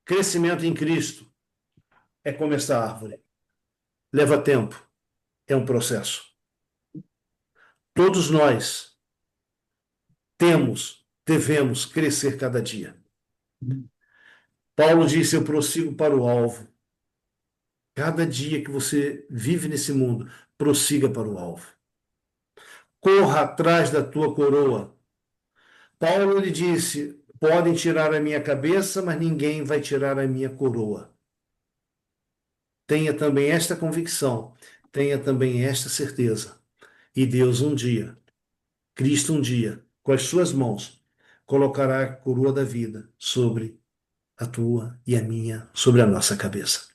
crescimento em Cristo é como esta árvore. Leva tempo, é um processo. Todos nós devemos crescer cada dia. Paulo disse, eu prossigo para o alvo. Cada dia que você vive nesse mundo, prossiga para o alvo. Corra atrás da tua coroa. Paulo lhe disse, podem tirar a minha cabeça, mas ninguém vai tirar a minha coroa. Tenha também esta convicção, tenha também esta certeza. E Deus um dia, Cristo um dia, com as suas mãos, colocará a coroa da vida sobre a tua e a minha, sobre a nossa cabeça.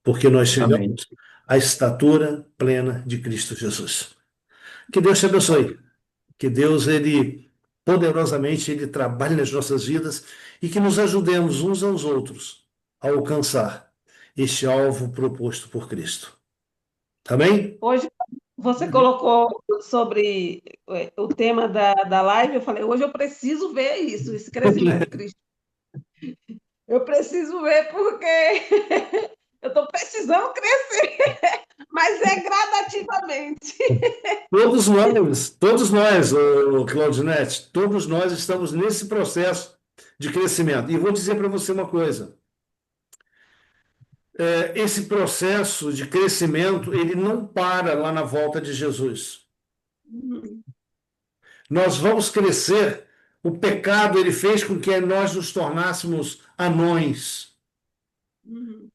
Porque nós chegamos à estatura plena de Cristo Jesus. Que Deus te abençoe. Que Deus, poderosamente, Ele trabalhe nas nossas vidas e que nos ajudemos uns aos outros a alcançar este alvo proposto por Cristo. Amém? Hoje você colocou sobre o tema da live, eu falei, hoje eu preciso ver isso, esse crescimento, Cristo. Eu preciso ver porque eu estou precisando crescer, mas é gradativamente. Todos nós, Claudinete, todos nós estamos nesse processo de crescimento. E vou dizer para você uma coisa. Esse processo de crescimento, ele não para lá na volta de Jesus. Nós vamos crescer. O pecado, ele fez com que nós nos tornássemos anões.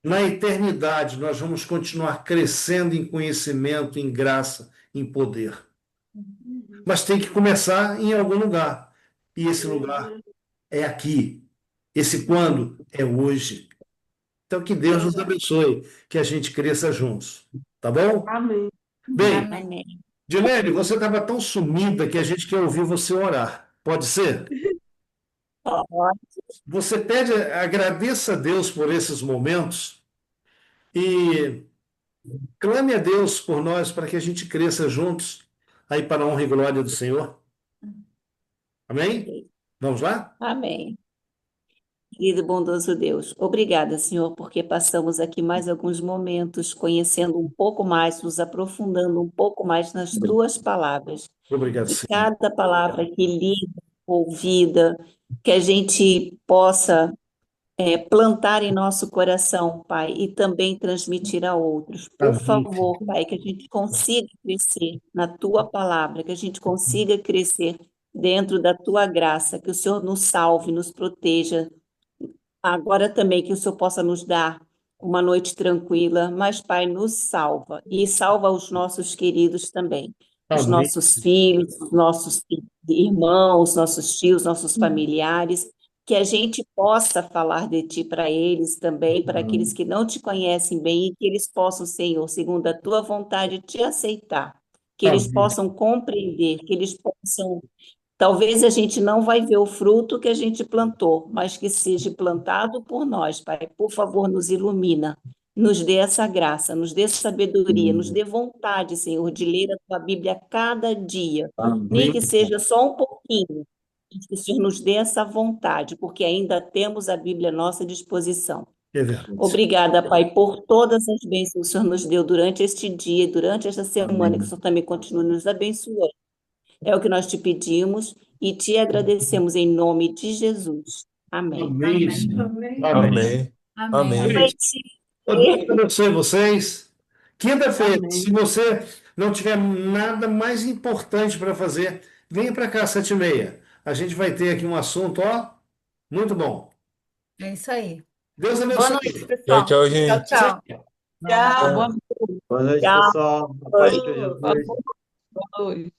Na eternidade, nós vamos continuar crescendo em conhecimento, em graça, em poder. Mas tem que começar em algum lugar. E esse lugar é aqui. Esse quando é hoje. Então, que Deus nos abençoe, que a gente cresça juntos. Tá bom? Amém. Bem, Amém. Amém. Dilene, você estava tão sumida que a gente quer ouvir você orar. Pode ser? Ó, Você pede, agradeça a Deus por esses momentos e clame a Deus por nós para que a gente cresça juntos aí para a honra e glória do Senhor. Amém? ok. Vamos lá? Amém. Querido e bondoso Deus, obrigada, Senhor, porque passamos aqui mais alguns momentos conhecendo um pouco mais, nos aprofundando um pouco mais nas tuas palavras. Obrigado, Que Senhor. cada palavra que lida, ouvida, que a gente possa plantar em nosso coração, Pai, e também transmitir a outros. Por Amém. favor, Pai, que a gente consiga crescer na tua palavra, que a gente consiga crescer dentro da tua graça, que o Senhor nos salve, nos proteja. Agora também que o Senhor possa nos dar uma noite tranquila, mas, Pai, nos salva e salva os nossos queridos também, os Amém. nossos filhos, os nossos irmãos, nossos tios, nossos familiares, que a gente possa falar de Ti para eles também, para aqueles que não te conhecem bem, e que eles possam, Senhor, segundo a Tua vontade, te aceitar, que eles Amém. possam compreender, que eles possam. Talvez a gente não vai ver o fruto que a gente plantou, mas que seja plantado por nós, Pai. Por favor, nos ilumina, nos dê essa graça, nos dê sabedoria, nos dê vontade, Senhor, de ler a Tua Bíblia cada dia, nem Amém. que seja só um pouquinho, mas que o Senhor nos dê essa vontade, porque ainda temos a Bíblia à nossa disposição. É verdade. Obrigada, Pai, por todas as bênçãos que o Senhor nos deu durante este dia e durante esta semana, que o Senhor também continue nos abençoando. É o que nós te pedimos e te agradecemos em nome de Jesus. Amém. Amém. Amém. Amém. Amém. Amém. Gente, Deus abençoe vocês. Quinta-feira, Amém. se você não tiver nada mais importante para fazer, venha para cá às 7h30. A gente vai ter aqui um assunto, ó, muito bom. É isso aí. Deus Boa abençoe. noite, Tchau, pessoal. tchau, Tchau, gente. tchau. Tchau. Boa Boa noite, Tchau. pessoal. Paz de Jesus. noite.